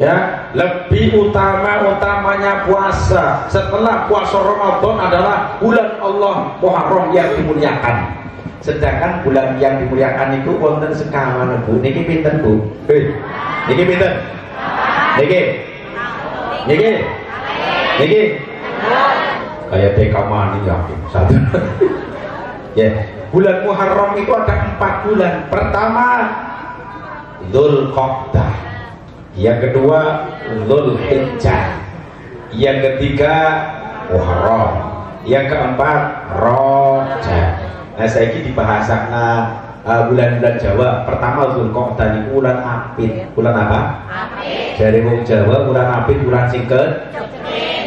Ya, lebih utamanya puasa setelah puasa Ramadan adalah bulan Allah Muharram yang dimuliakan. Sedangkan bulan yang dimuliakan itu wonten sekawan Bu. Niki pinten Bu? Niki pinten? Niki kayak TK mani yakin satu. Ya, bulan Muharram itu ada 4 bulan. Pertama Dzulqa'dah, yang kedua Dzulhijjah, yang ketiga Muharram, yang keempat Rajab. Nah saiki dibahasakan bulan-bulan Jawa. Pertama Dzulqa'dah ini bulan apit. Bulan apa? Apit. Dari wong Jawa bulan apit bulan sing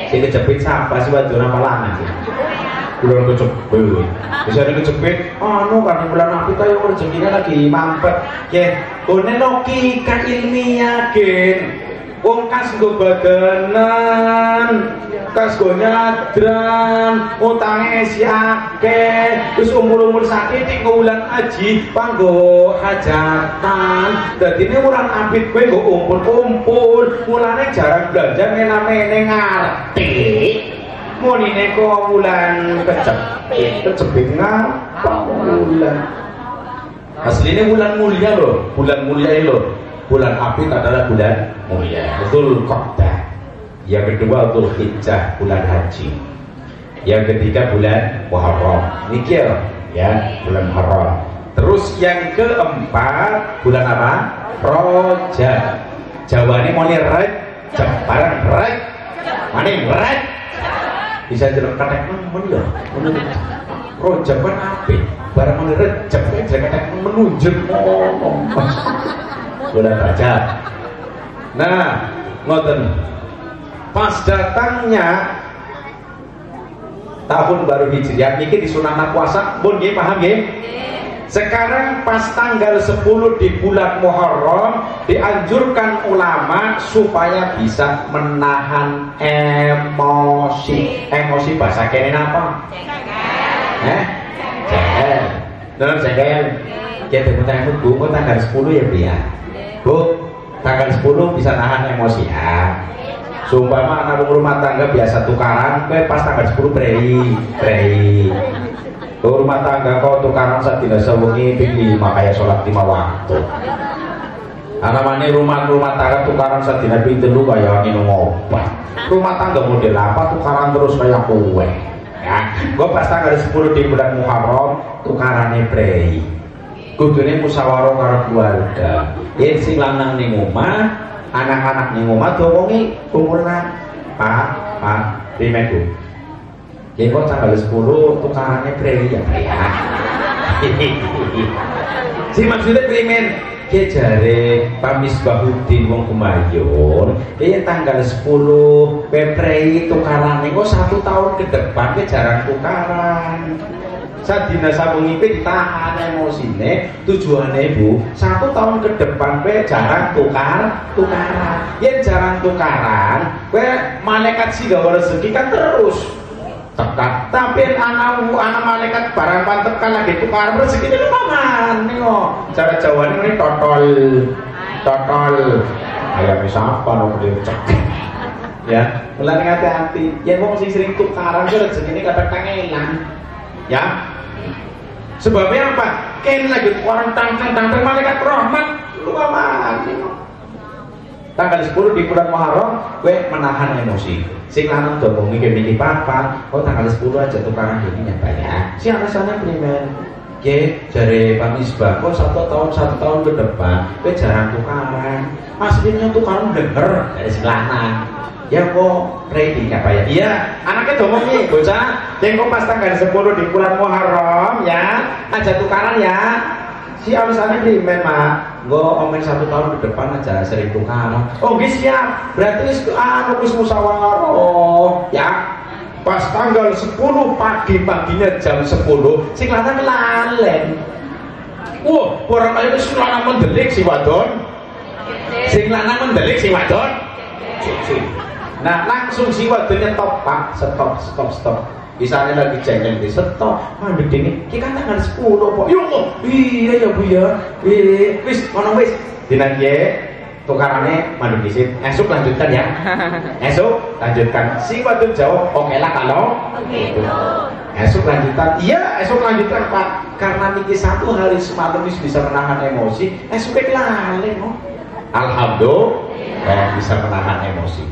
kejepit siapa sih waduh nama lanang sih? Bulan kejepit. Bisa kejepit. Kan bulan apit ayo rezekinya lagi mampet. Ya, kone logika ilmiah gen. wong kas nggo badanan, kas nggo nyadran, utange isi akeh, wis umur-umur sakit nggo wulan haji, panggo hajatan. Dadine wulan apit kowe nggo kumpul-kumpul, mulane jarang belanja meneh ngarti. Munine kok wulan kecepit ngapa wulan. Aslinya bulan mulia loh, bulan mulia loh. Bulan apit adalah bulan mulia. Dzul Qa'dah. Yang kedua Dzulhijjah, bulan haji. Yang ketiga bulan Muharram. Niki ya, bulan Muharram. Terus yang keempat bulan apa? Rajab. Jawane moni Rajab, barang Rajab. Mane Rajab. Bisa jeruk katek men lho. Rajab kan apik. Barang moni Rajab katek menunjuk ngomong. Bulan Rajab. Nah, ngoten. Pas datangnya tahun baru Hijriah niki disunahna puasa, pun nggih paham nggih? Sekarang pas tanggal 10 di bulan Muharram dianjurkan ulama supaya bisa menahan emosi. Emosi bahasa kene apa? Jengkel. Bener jengkel. Kita bertanya Bu, tanggal 10 ya Bu ya? Bu, tanggal 10 bisa nahan emosi ya? Sumpama anak rumah tangga biasa tukaran, pas tanggal 10 brei. Rumah tangga kau tukaran saat tidak sewengi ping 5 kayak sholat 5 waktu. Anak mani rumah tangga tukaran saat tidak ping 3 kayak minum obat. Rumah tangga model apa tukaran terus kayak kue. Ya, gue pas tanggal 10 di bulan Muharram tukarannya brei. Kudune musyawarah karo keluarga. Yen sing lanang ning omah, anak-anak ning omah diomongi kumpulna. Pak, rimeku. Ya kok tanggal 10 tukarannya prei ya. Si maksudnya primen ke jare Pak Misbahuddin wong Kumayon, tanggal 10 prei tukarannya kok 1 tahun ke depan ke jarang tukaran. Sadina sabung ipe ditahan emosine, tujuannya Bu 1 tahun ke depan pe jarang tukaran. Yen jarang tukaran, pe malaikat sih gawe rezeki kan terus tekan. Tapi anak malaikat barang pantekan lagi tukaran rezeki itu paman nih kok. Cara Jawa ini totol. Ayam siapa no cek. Ya, mulai hati-hati. Yen wong sing sering tukaran rezeki ini kadang kangelan. Ya, sebabnya apa? Ken lagi orang tangtang malaikat rahmat lu mati. Tanggal 10 di bulan Muharram gue menahan emosi. Sing lanang domongi ke papa, oh tanggal 10 aja tukaran gini nyapa ya. Si alasannya primer. Ye, jare Pak Misbah, kok 1 tahun ke depan gue jarang tukaran. Aslinya tukaran bener dari si lanang. Ya kok ready apa ya? Iya, anaknya domong nih, bocah. Yang kok pas tanggal 10 di bulan Muharram ya, aja tukaran ya. Si alasannya primen Mak. Gua omen 1 tahun ke depan aja sering tukaran. Oh, guys siap. Berarti wis musyawarah. Ya. Pas tanggal 10 pagi-paginya jam 10, sing lanang lalen. Wah, orang kaya itu lanang mendelik si wadon. Sing lanang mendelik si wadon. Nah langsung si wadonnya top Pak, stop. Misalnya lagi jengkel di stop, mana dingin, kita kan tanggal 10 Pak. Iya ya Bu ya, wis, mana wis, dinanti tukarannya mandi disit. Esok lanjutkan ya, esok lanjutkan. Si wadon jawab, oke lah kalau gitu. Esok lanjutkan, iya esok lanjutkan Pak. Karena niki 1 hari semalam bisa menahan emosi, esok lalen no. Alhamdulillah bisa menahan emosi.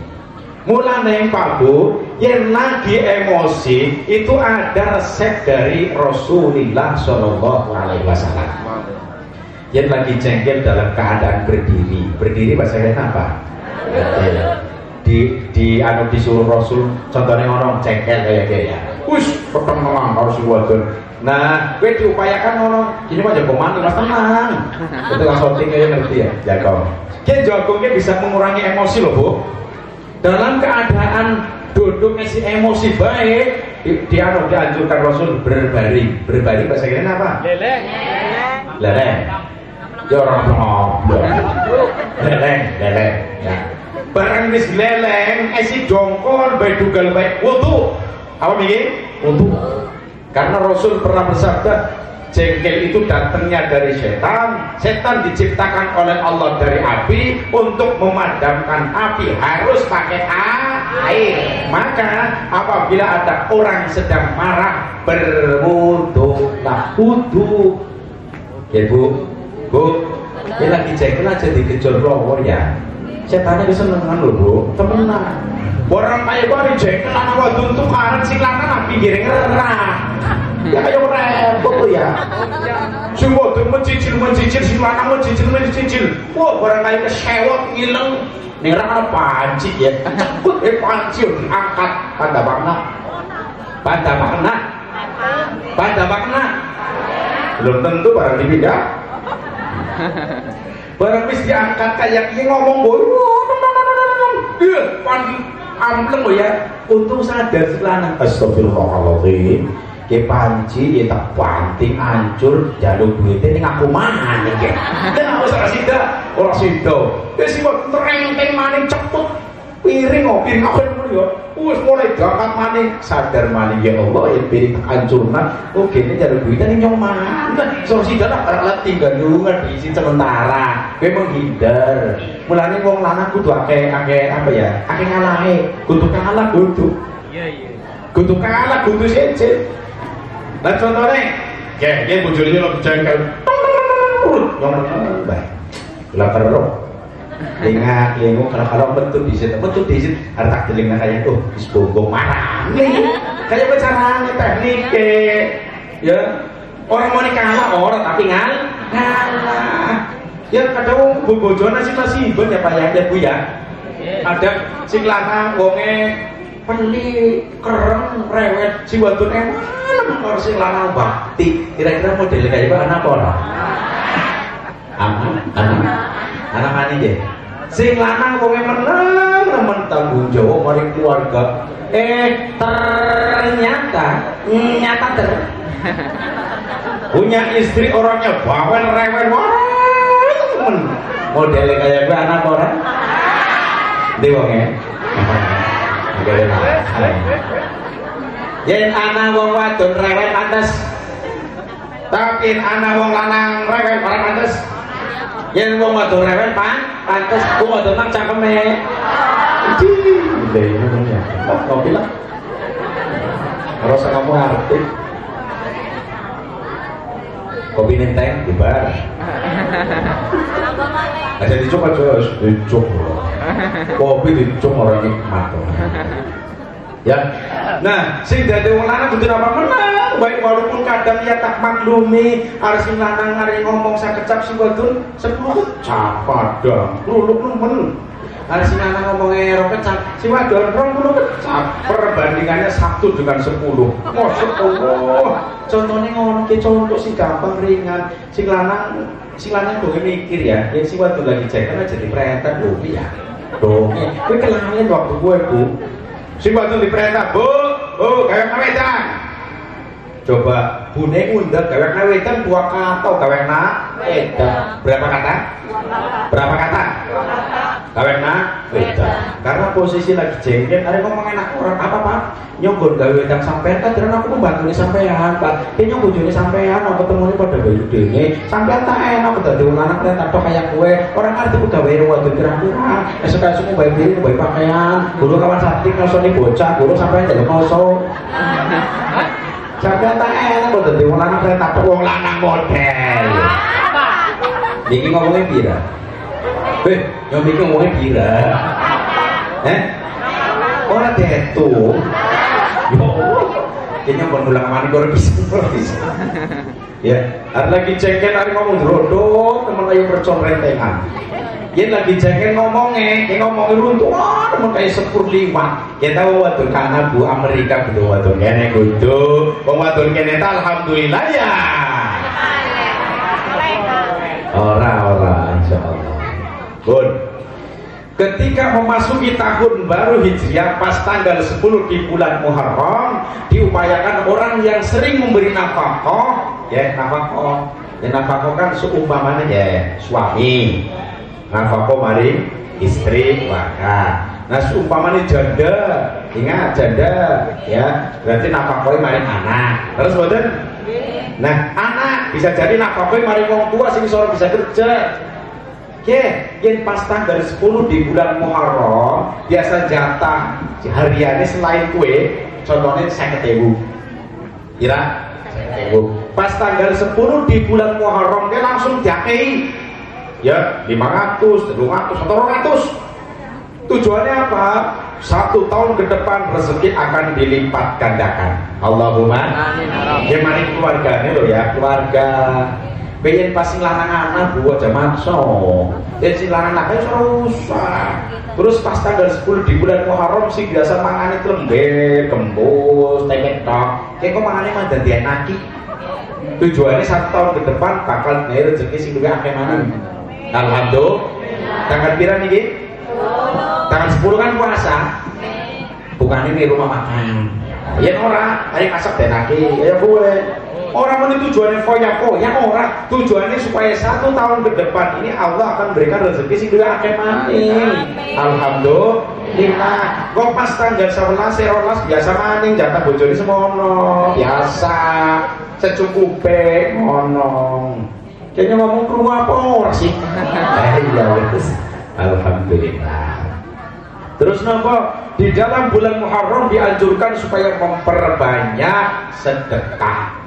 Mulane Pak Bu, yang lagi emosi itu ada resep dari Rasulullah Shallallahu Alaihi Wasallam. Yang lagi jengkel dalam keadaan berdiri bahasa kalian apa? Disuruh Rasul, contohnya orang jengkel kayak ya. Peteng harus wadon. Nah, gue diupayakan orang gini mah jago mandi mas tenang. Itu langsung tinggal ngerti ya, jago. Kita jagongnya bisa mengurangi emosi loh Bu. Dalam keadaan duduk si emosi baik, dianjurkan Rasul berbaring bahasa kalian apa? Leleng. Ya orang ngomong. Leleng. Ya. barang wis leleng esi dongkol bae dugal bae wudu. Apa iki? Wudu. Karena Rasul pernah bersabda, jengkel itu datangnya dari setan. Setan diciptakan oleh Allah dari api. Untuk memadamkan api harus pakai air. Maka apabila ada orang sedang marah, berwudulah. Wudu ya bu, dia lagi jengkel aja dikejol rowo ya. Setannya kesenengan loh bu, temenan. Orang kaya kok dijengkel anak wadon tukaran sing lanang pinggire ngerah. Ya kayak repot tuh ya. Sing wadon mencicil sing lanang mencicil. Wah, orang kaya kesewot ngileng. Ning ra ana panci ya. Cepet panci diangkat pada makna. Belum tentu barang dipindah. Barang wis diangkat kayak ini ngomong boy. Iya, ampleng loh ya. Untung sadar selanang. Astagfirullahaladzim. Ke panci, ya tak banting, hancur, jalur duitnya ini ngaku mana nih ya. Dan aku salah sida, orang sida. Ya sih buat terengkeng maning cepet. Piring aku ya. Wis mulai gangkat maning, sadar maning ya Allah, ya piring hancurna. Oke, ini jalur duitnya ini nyoman. Salah sida lah, orang tinggal lungan diisi sementara. Gue menghindar. Mulanya wong lanang kudu ake apa ya? Ake ngalahe, kudu kalah kudu. Iya. Kudu kalah kudu sejit. Nah contohnya, ya bujurnya lo jengkel, ngomong baik, lapar roh, lengo kalau betul disit, harta telinga kayak tuh, disbogong marah, kayak bicaranya teknik, ya orang mau kalah orang tapi ngalah, ya kadang bojona sih masih banyak ya bu ya, ada sing lanang wonge peli kereng rewet si wadon enak orang sing lanang bakti. Kira-kira model kayak apa orang? Anak mana ya? Sing lanang wong menang nemen tanggung jawab mari keluarga. Ternyata punya istri orangnya bawel rewel temen. Model kayak anak orang? Di wongnya. Yen anak wong wadon rewel pantes. Tapi anak wong lanang rewel ora pantes. Yen wong wadon rewel pantes, wong wadon nang cangkeme. Iki ngomongnya. Kopi lah. Terus kamu arti. Kopi nenteng bubar. Aja dicoba kopi dicuk orang nikmat. Ya. Nah, sing dadi wong lanang kudu apa menang, baik walaupun kadang ya tak maklumi, arep sing lanang arep ngomong sakecap sing wadon 10 kecap padang. Luluk nemen. Arep sing lanang ngomongnya ero kecap, sing wadon 20 kecap. Perbandingannya 1 dengan 10. Masya Allah. Contohnya ngono ki contoh sing gampang ringan, sing lanang dong mikir ya, yang sing wadon lagi cekan aja diperintah lho ya. Dong, kowe kelangan waktu gue bu. Si wadon diperintah, bu, gawe wedan. Coba bune ngundang gawe wedan 2 kata, gawe wedan. Berapa kata? Gawe wedan. Karena posisi lagi jengkel, ada ngomong enak orang apa pak? Nyonggon gawe wedan sampean kan, karena aku membantu sampean pak. Dia nyonggon jone sampean, aku ketemu pada bayu dene. Sampean tak enak, udah diulang anak ternyata tok kayak gue. Orang ngerti ku gawe wadon kira-kira. Esok-esok bayi piring, bayi pakaian. Guru kawan sakti ngosoni bocah, guru sampean jaga ngoso. Sampean tak enak, udah diulang anak ternyata tok wong lanang model. Niki ngomongnya pira? Yang bikin ngomongnya pira? Orang detu. Yo, kayaknya berulang mani gue bisa. Ya, ada lagi jengkel hari ngomong drodok, teman ayo berconrentengan. Dia lagi jengkel ngomongnya runtuh, teman kayak 10 liwat. Ya tahu wadon karena bu Amerika betul wadon kene kudu, wadon kene alhamdulillah ya. Ora insyaallah. Bun. Ketika memasuki tahun baru Hijriah pas tanggal 10 di bulan Muharram, diupayakan orang yang sering memberi nafkah, ya nafkah. Ya nafkah kan seumpamanya ya suami. Nafkah mari istri, keluarga. Nah seumpamanya janda, ingat janda ya, berarti nafkahe maring anak. Terus boten? Nah anak bisa jadi nafkahe maring wong tua sing iso bisa kerja. Oke, yen pas tanggal 10 di bulan Muharram biasa jatah hariannya selain kue, contohnya 50.000. Kira 50.000. Pas tanggal 10 di bulan Muharram dia langsung diakei. Ya, 500, 200, atau 200. Tujuannya apa? 1 tahun ke depan rezeki akan dilipat gandakan. Allahumma amin. Gimana keluarganya loh ya, keluarga. Pengen pas larang anak buat zaman so. Dan si larang anaknya susah. Terus pas tanggal 10 di bulan Muharram sih biasa mangane lembek, gembus, tempe tok. Kayak kok mangane mah dadi anaki. Tujuannya 1 tahun ke depan bakal nih rezeki sing luwih akeh maneh. Alhamdulillah. Tanggal pira niki? Tanggal 10 kan puasa. Bukan ini rumah makan. Ya ora, ayo masak denake. Ya boleh. Orang ini tujuannya foya-foya orang. Tujuannya supaya 1 tahun ke depan ini Allah akan berikan rezeki sing luwih akeh maneh. Alhamdulillah. Kok pas tanggal 11 biasa maning jatah bojone semono. Biasa. Secukupe ngono. Kayaknya ngomong ke rumah apa ora sih? Iya wis. Alhamdulillah. Terus napa? Di dalam bulan Muharram dianjurkan supaya memperbanyak sedekah,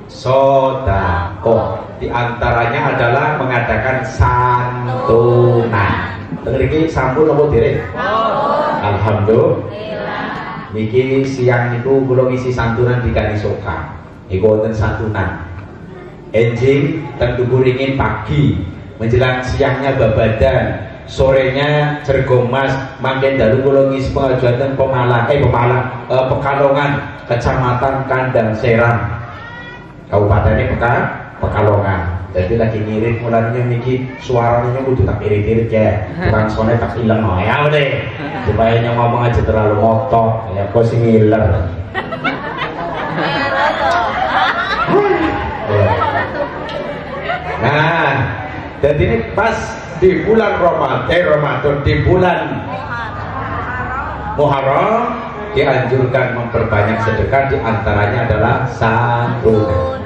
sedekah. Di antaranya adalah mengadakan santunan. Niki sampun napa dereng? Alhamdulillah. Niki siang niku kula ngisi santunan di Kanisoka. Niku wonten santunan. Enjing tentu kuringin pagi, menjelang siangnya babadan, sorenya Cergomas, mangken dalu kula ngisi pengajian Pekalongan, Kecamatan Kandang Serang, Kabupaten Pekalongan. Jadi lagi ngirit mulanya niki suaranya kudu tak irit-irit ya, bukan sone tak ilang ya udah, supaya ngomong aja terlalu motok ya, kok sing ngiler. Nah, jadi ini pas di bulan Ramadan, di bulan Muharram dianjurkan memperbanyak sedekah, di antaranya adalah santunan.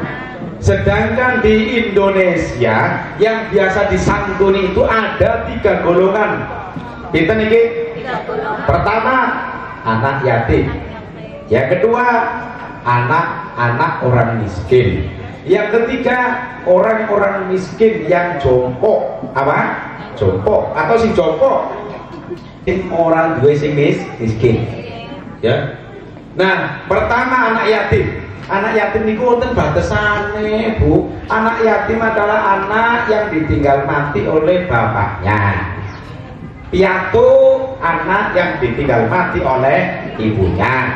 Sedangkan di Indonesia yang biasa disantuni itu ada 3 golongan. Kita niki, pertama anak yatim, yang kedua anak-anak orang miskin, yang ketiga orang-orang miskin yang jompo. Apa? Jompo atau si jompo orang dua sing miskin. Ya. Nah, pertama anak yatim. Anak yatim niku wonten batasane, Bu. Anak yatim adalah anak yang ditinggal mati oleh bapaknya. Piatu anak yang ditinggal mati oleh ibunya.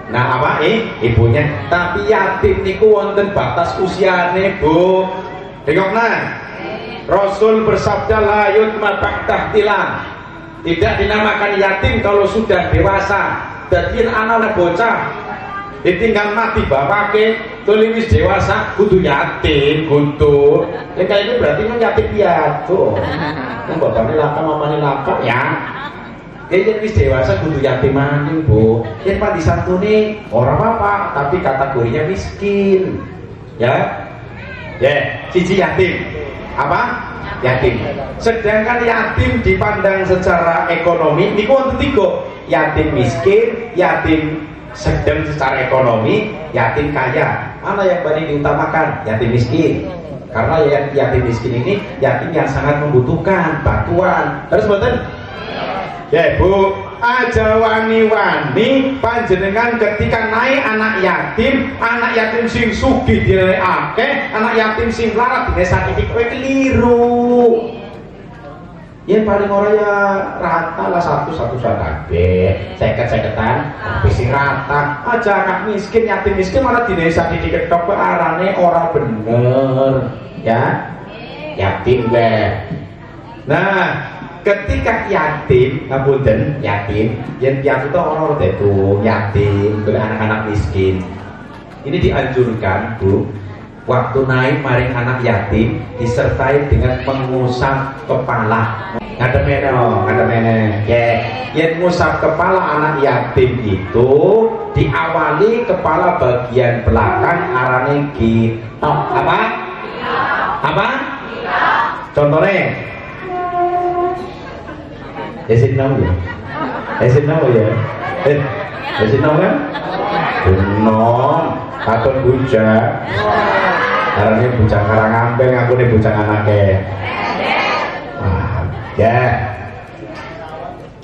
Nah apa ibunya. Tapi yatim niku wonten batas usiane, Bu. Dengokna. Rasul bersabda la yutma ba'da ihtilam. Tidak dinamakan yatim kalau sudah dewasa. Dadi anak bocah ditinggal mati bapake tulis dewasa kudu yatim, kudu. Ya kayak ini berarti yatim piatu. Nang bapakne laka mamane laka ya. Yen wis dewasa kudu yatim maning, Bu. Yen pak disantuni ora apa-apa, tapi kategorinya miskin. Ya. Ya, siji yatim. Apa? Yatim. Sedangkan yatim dipandang secara ekonomi niku wonten 3. Yatim miskin, yatim sedang secara ekonomi, yatim kaya. Mana yang paling diutamakan? Yatim miskin. Karena yatim miskin ini yatim yang sangat membutuhkan bantuan. Terus betul? Ya Bu, aja wani-wani panjenengan ketika naik anak yatim sing sugih dinilai akeh, anak yatim sing larat dinilai sakit kowe keliru. Ya paling ora ya rata lah satu kabeh, 50-50-an, wis rata. Aja anak miskin, yatim miskin malah dinilai sakit ketok arane ora bener, ya. Yatim wae. Nah, ketika yatim, ngapunten, yatim, yang piatu itu orang itu yatim, oleh anak-anak miskin. Ini dianjurkan, Bu, waktu naik maring anak yatim disertai dengan mengusap kepala. ngademene ya. Yen ngusap kepala anak yatim itu diawali kepala bagian belakang arane gitok. Apa? Contohnya Esin nau ya? Esin nau ya? Esin nau kan? Benom katon bujang arane bujang karangambeng aku nih bujang anaknya ya.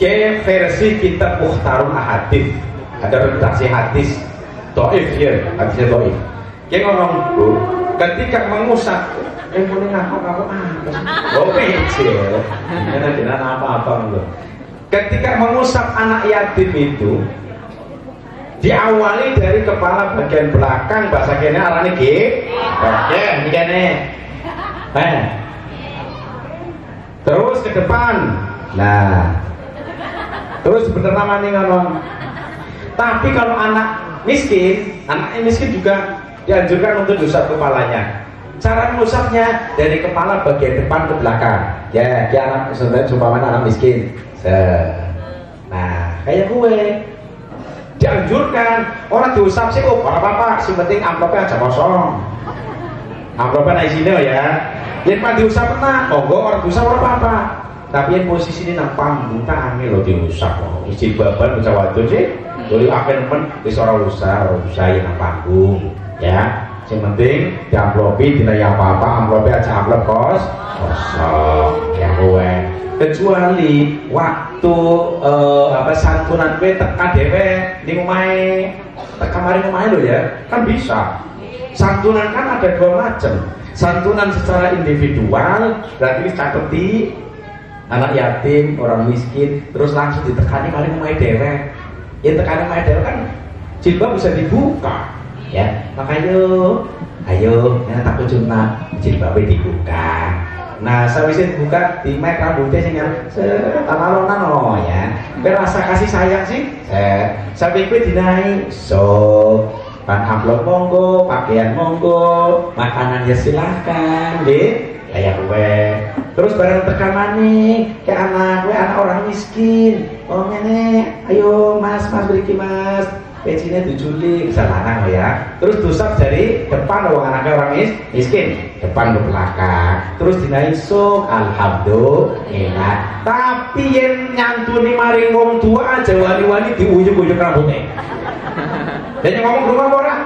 Ke versi kitab Mukhtarul Ahadits ada redaksi hadis dhaif ya, hadisnya dhaif. Ke ngomong Bu, ketika mengusap boleh ngaku kecil jangan apa-apa loh. Ketika mengusap anak yatim itu diawali dari kepala bagian belakang, bahasa kene arane ge oke ini kene terus ke depan. Nah terus bener namanya ngomong. Tapi kalau anaknya miskin juga dianjurkan untuk diusap kepalanya. Cara mengusapnya dari kepala bagian depan ke belakang ya. Dia anak sebenarnya umpamanya anak miskin. Nah kayak gue dianjurkan orang diusap sih kok apa-apa, sing penting amplopnya aja kosong, amplopnya naik sini ya. Yang pas diusap monggo, orang diusap apa-apa. Tapi yang posisi ini nang panggung tangi loh diusap loh. Isi baban bisa wadon sih. Dulu akan men wis ora usah yang nang panggung ya. Yang penting diamplopi tidak apa-apa, amplopnya aja amplop kosong ya gue. Kecuali waktu santunan gue teka dewe di omahe teka mari omahe lo ya kan bisa. Santunan kan ada dua macam. Santunan secara individual berarti cateti anak yatim, orang miskin, terus langsung ditekani mari omahe dewe. Ya tekani omahe dewe kan jilbab bisa dibuka ya. Makanya ayo yang tak kujuna jilbabnya dibuka. Nah, sawise dibuka di mek rambutnya sing tamalonan oh ya. Biar rasa kasih sayang sih. Sampai gue dinai so pan amplop monggo, pakaian monggo, makanan ya silahkan, deh. Kayak gue. Terus barang tekanan nih, kayak anak orang miskin. Oh nenek, ayo mas beri mas. Pensinya dijuli bisa lanang ya. Terus dusap dari depan anaknya orang miskin, depan ke belakang. Terus dinaik sok alhamdulillah. Tapi yang nyantuni maring wong tua aja wani-wani diuyuk-uyuk rambutnya. Dan yang ngomong rumah orang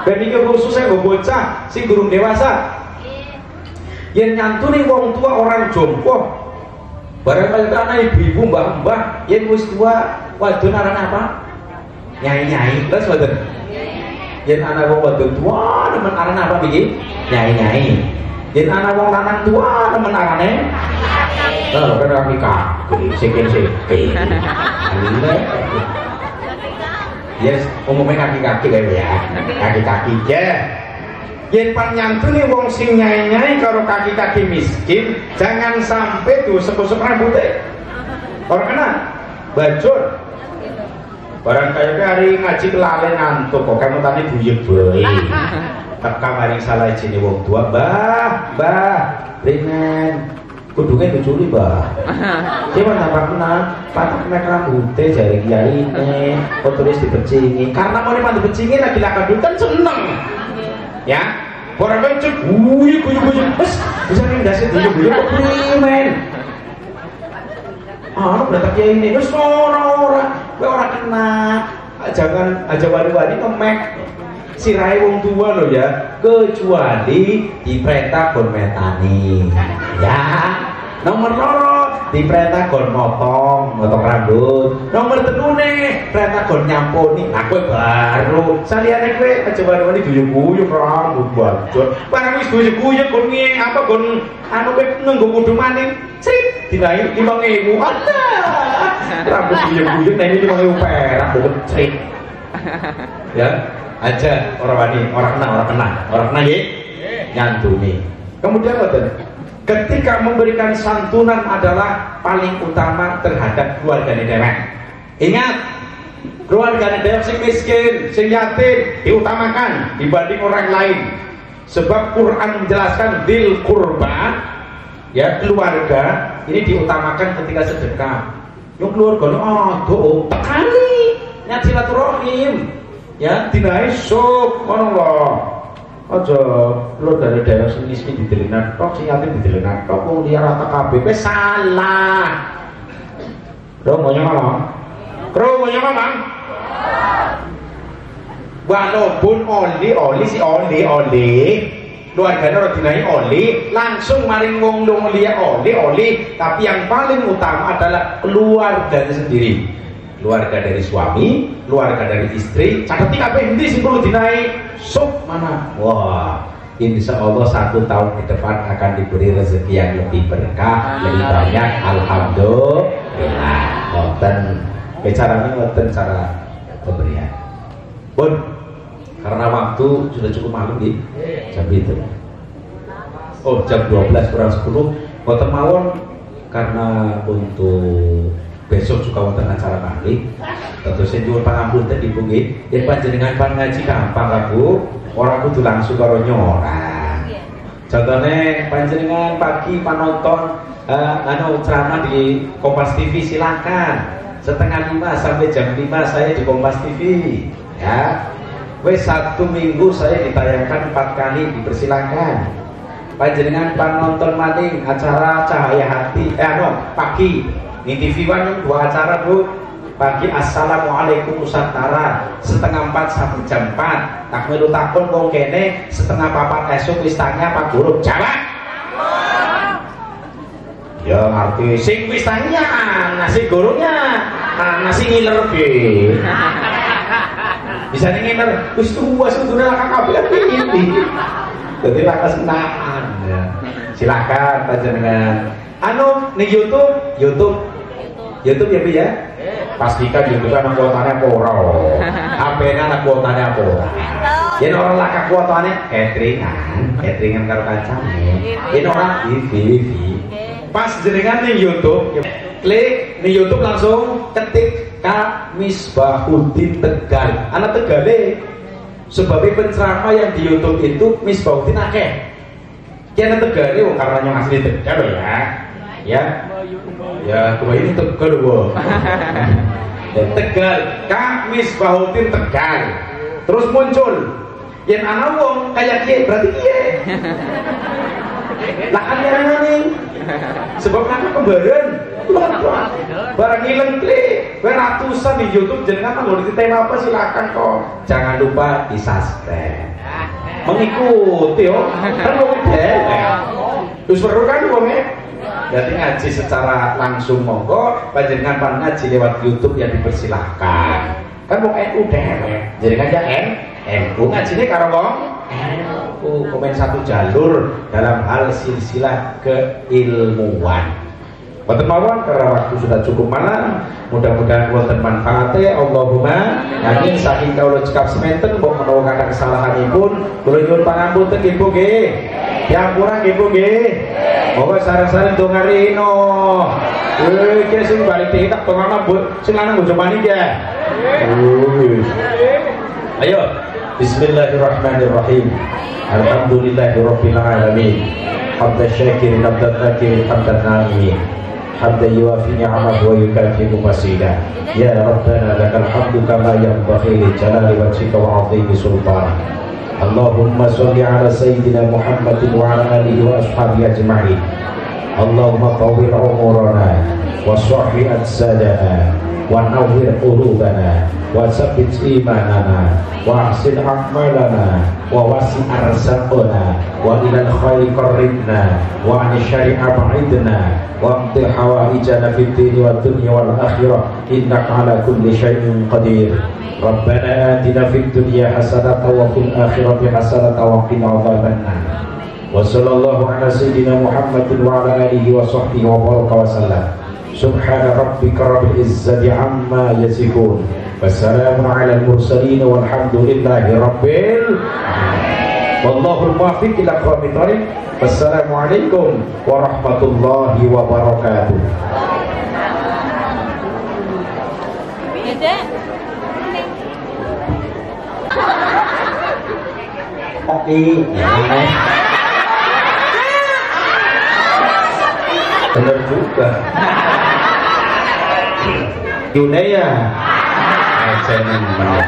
ben iki khususnya gue bocah sing gurung dewasa. Yang nyantuni wong tua orang jompo. Barang kali anak ibu-ibu mbah-mbah yang wis tua wadon aran apa? Nyai-nyai, terus waduh yang anak wong wadon tua nemen aran apa begini? Nyai-nyai. Yang anak wong lanang tua nemen arane kan kaki kaki sikil-sikil yes, umumnya kaki-kaki ya kaki-kaki ya. Yang nyantuni wong sing nyai-nyai karo kaki-kaki miskin jangan sampai tuh sepusuk rambutnya orang kena bajur. Barang kayak hari ngaji kelalen ngantuk kok kamu tadi buyek boy. Teka mari salah jini wong tua, mbah, ringan. Kudungnya dicuri mbah. Siapa nampak kena, patok mek rambutnya jari kiai ini, kok tulis dipecingi. Karena mau dipandu dipecingi lagi lakukan dutan seneng. Ya, orang kenceng, buyek, bisa ngindasi buyek kok primen. Berarti kayak ini, terus orang kena, jangan aja wani-wani ngemek sirai wong tua loh ya, kecuali diperintah kon metani, ya. Nomor loro diperintah kon motong rambut. Nomor telu nih perintah kon nyamponi. Aku baru, saliane gue aja wani-wani guyuk-guyuk rambut bajot. Barang wis guyuk-guyuk kon nge apa kon anu gue nunggu kudu maning. Crit dinaik 5.000 ada rambut buyuk-buyuk nah ini 5.000 perak bukan crit ya aja orang kena ya nyantuni. Kemudian ketika memberikan santunan adalah paling utama terhadap keluarga dewek. Ingat keluarga dewek sing miskin sing yatim diutamakan dibanding orang lain sebab Quran menjelaskan dil qurba Ya, keluarga ini diutamakan ketika sedekah. Yo keluarga aduh tekani nyat silaturahim. Ya, dinae sok ngono lho. Aja lu dari daerah sini didelenan tok, sing yatim didelenan tok, wong liya rata kabeh wis salah. Romonya ngomong. Romonya ngomong. Walaupun oli si oli keluarganya ora dinai oli, langsung maring wong liya oli, tapi yang paling utama adalah keluarganya sendiri. Keluarga dari suami, keluarga dari istri, catet kabeh endi sing perlu dinai? Sok mana? Wah, insya Allah 1 tahun ke depan akan diberi rezeki yang lebih berkah, lebih banyak. Alhamdulillah. Ngoten, caranya ngoten cara pemberian. Pun, karena waktu sudah cukup malam di jam itu. Oh, jam 12 kurang 10. Ngoten mawon karena untuk besok juga wonten acara malik. Tentu saya nyuwun pangapunten Ibu nggih. Yen panjenengan pan ngaji gampang Bu, ora kudu langsung karo nyorang. Contohnya panjenengan pagi panonton ceramah di Kompas TV silakan. 4:30 sampai jam 5 saya di Kompas TV. Ya. Wes 1 minggu saya ditayangkan 4 kali, dipersilakan. Panjenengan panonton maning acara Cahaya Hati pagi di TV One 2 acara Bu. Pagi Assalamualaikum Nusantara 3:30 sampai jam 4. Tak melu takon wong kene 3:30 esuk wis tanya Pak Guru jawab. Ya arti sing wis tanya nasi gurunya nasi ngiler be. Bisa ngiler wis tuwa sudune lakak kabeh iki. Dadi lakas menahan ya. Silakan panjenengan. Ning YouTube ya Bu ya. Pastikan YouTube anak kuotanya apa ora. HP-nya anak kuotanya apa ora. Yen ora lakak kuotane cateringan karo kancane. Yen ora TV. Pas jenengan ning YouTube, klik ning YouTube langsung ketik Kak Misbahuddin Tegal. Anak Tegale sebabnya penceramah yang di YouTube itu Misbahuddin akeh. Ki anak Tegale wong karena yang asli Tegal ya. Ya, coba ini Tegal loh. Tegal, Kak Misbahuddin Tegal. Terus muncul yen ana wong kayak kiye berarti kiye. Lah kan ning sebab nang kembaran barang ileng klik ratusan di YouTube jenengan mau di tema apa silakan kok. Jangan lupa di subscribe. Mengikuti kan wong terus perlu kan wongnya. Jadi ngaji secara langsung monggo, panjenengan pan ngaji lewat YouTube yang dipersilahkan. Kan mau NU dewek. Jadi kan ya NU ngajine karo wong komen satu jalur dalam hal silsilah keilmuan. Wonten mawon karena waktu sudah cukup malam, mudah-mudahan wonten manfaate. Allahumma amin. Saking kawula cekap semanten mbok menawa kadang kesalahanipun kula nyuwun pangapunten nggih Bu nggih. Yang kurang nggih Bu nggih. Monggo sareng-sareng donga rino. Iki sing balik tak donga Bu, sing lanang bojo maning ya. Ayo. Bismillahirrahmanirrahim. Alhamdulillahirabbil alamin. Hamdan syakirin hamdan dzakirin hamdan na'imin. Hamdan yuwafi ni'amahu wa yukafi masida. Ya Rabbana lakal hamdu kama yanbaghi li jalali wajhika wa 'azimi sultanik. Allahumma sholli ala sayyidina Muhammadin wa ala alihi wa ashabihi ajma'in. Allahumma tawwir umurana wa sahhi ajsadana wa nawwir qulubana wa tsabbit imanana wa ahsin a'malana wa wasi' arzaqana wa ilal khairi qarribna wa an syarri ab'idna wa amti hawaijana fid dini wad dunya wal akhirah innaka ala kulli syai'in qadir. Rabbana atina fid dunya hasanatan wa fil akhirati hasanatan wa qina adzabannar. Wa sallallahu ala sayyidina Muhammadin wa ala alihi wa sahbihi wa baraka wa sallam. Subhana rabbika rabbil izzati amma yasifun. Wassalamun ala al-mursalin walhamdulillahi rabbil alamin. Wallahul muwaffiq ila aqwamit thoriq. Wassalamualaikum warahmatullahi wabarakatuh. Oke. bener juga. Yune ya ecenin menit.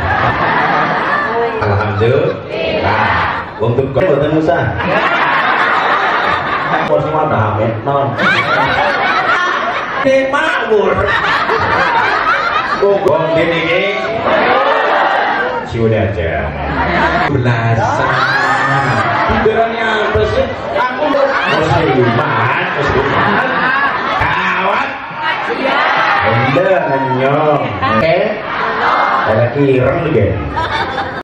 Alhamdulillah untuk kau boten usah kok semua damai non makmur bogong gini sudah aja belasan pikirannya apa sih aku musliman kawan Anda nyong ada kireng juga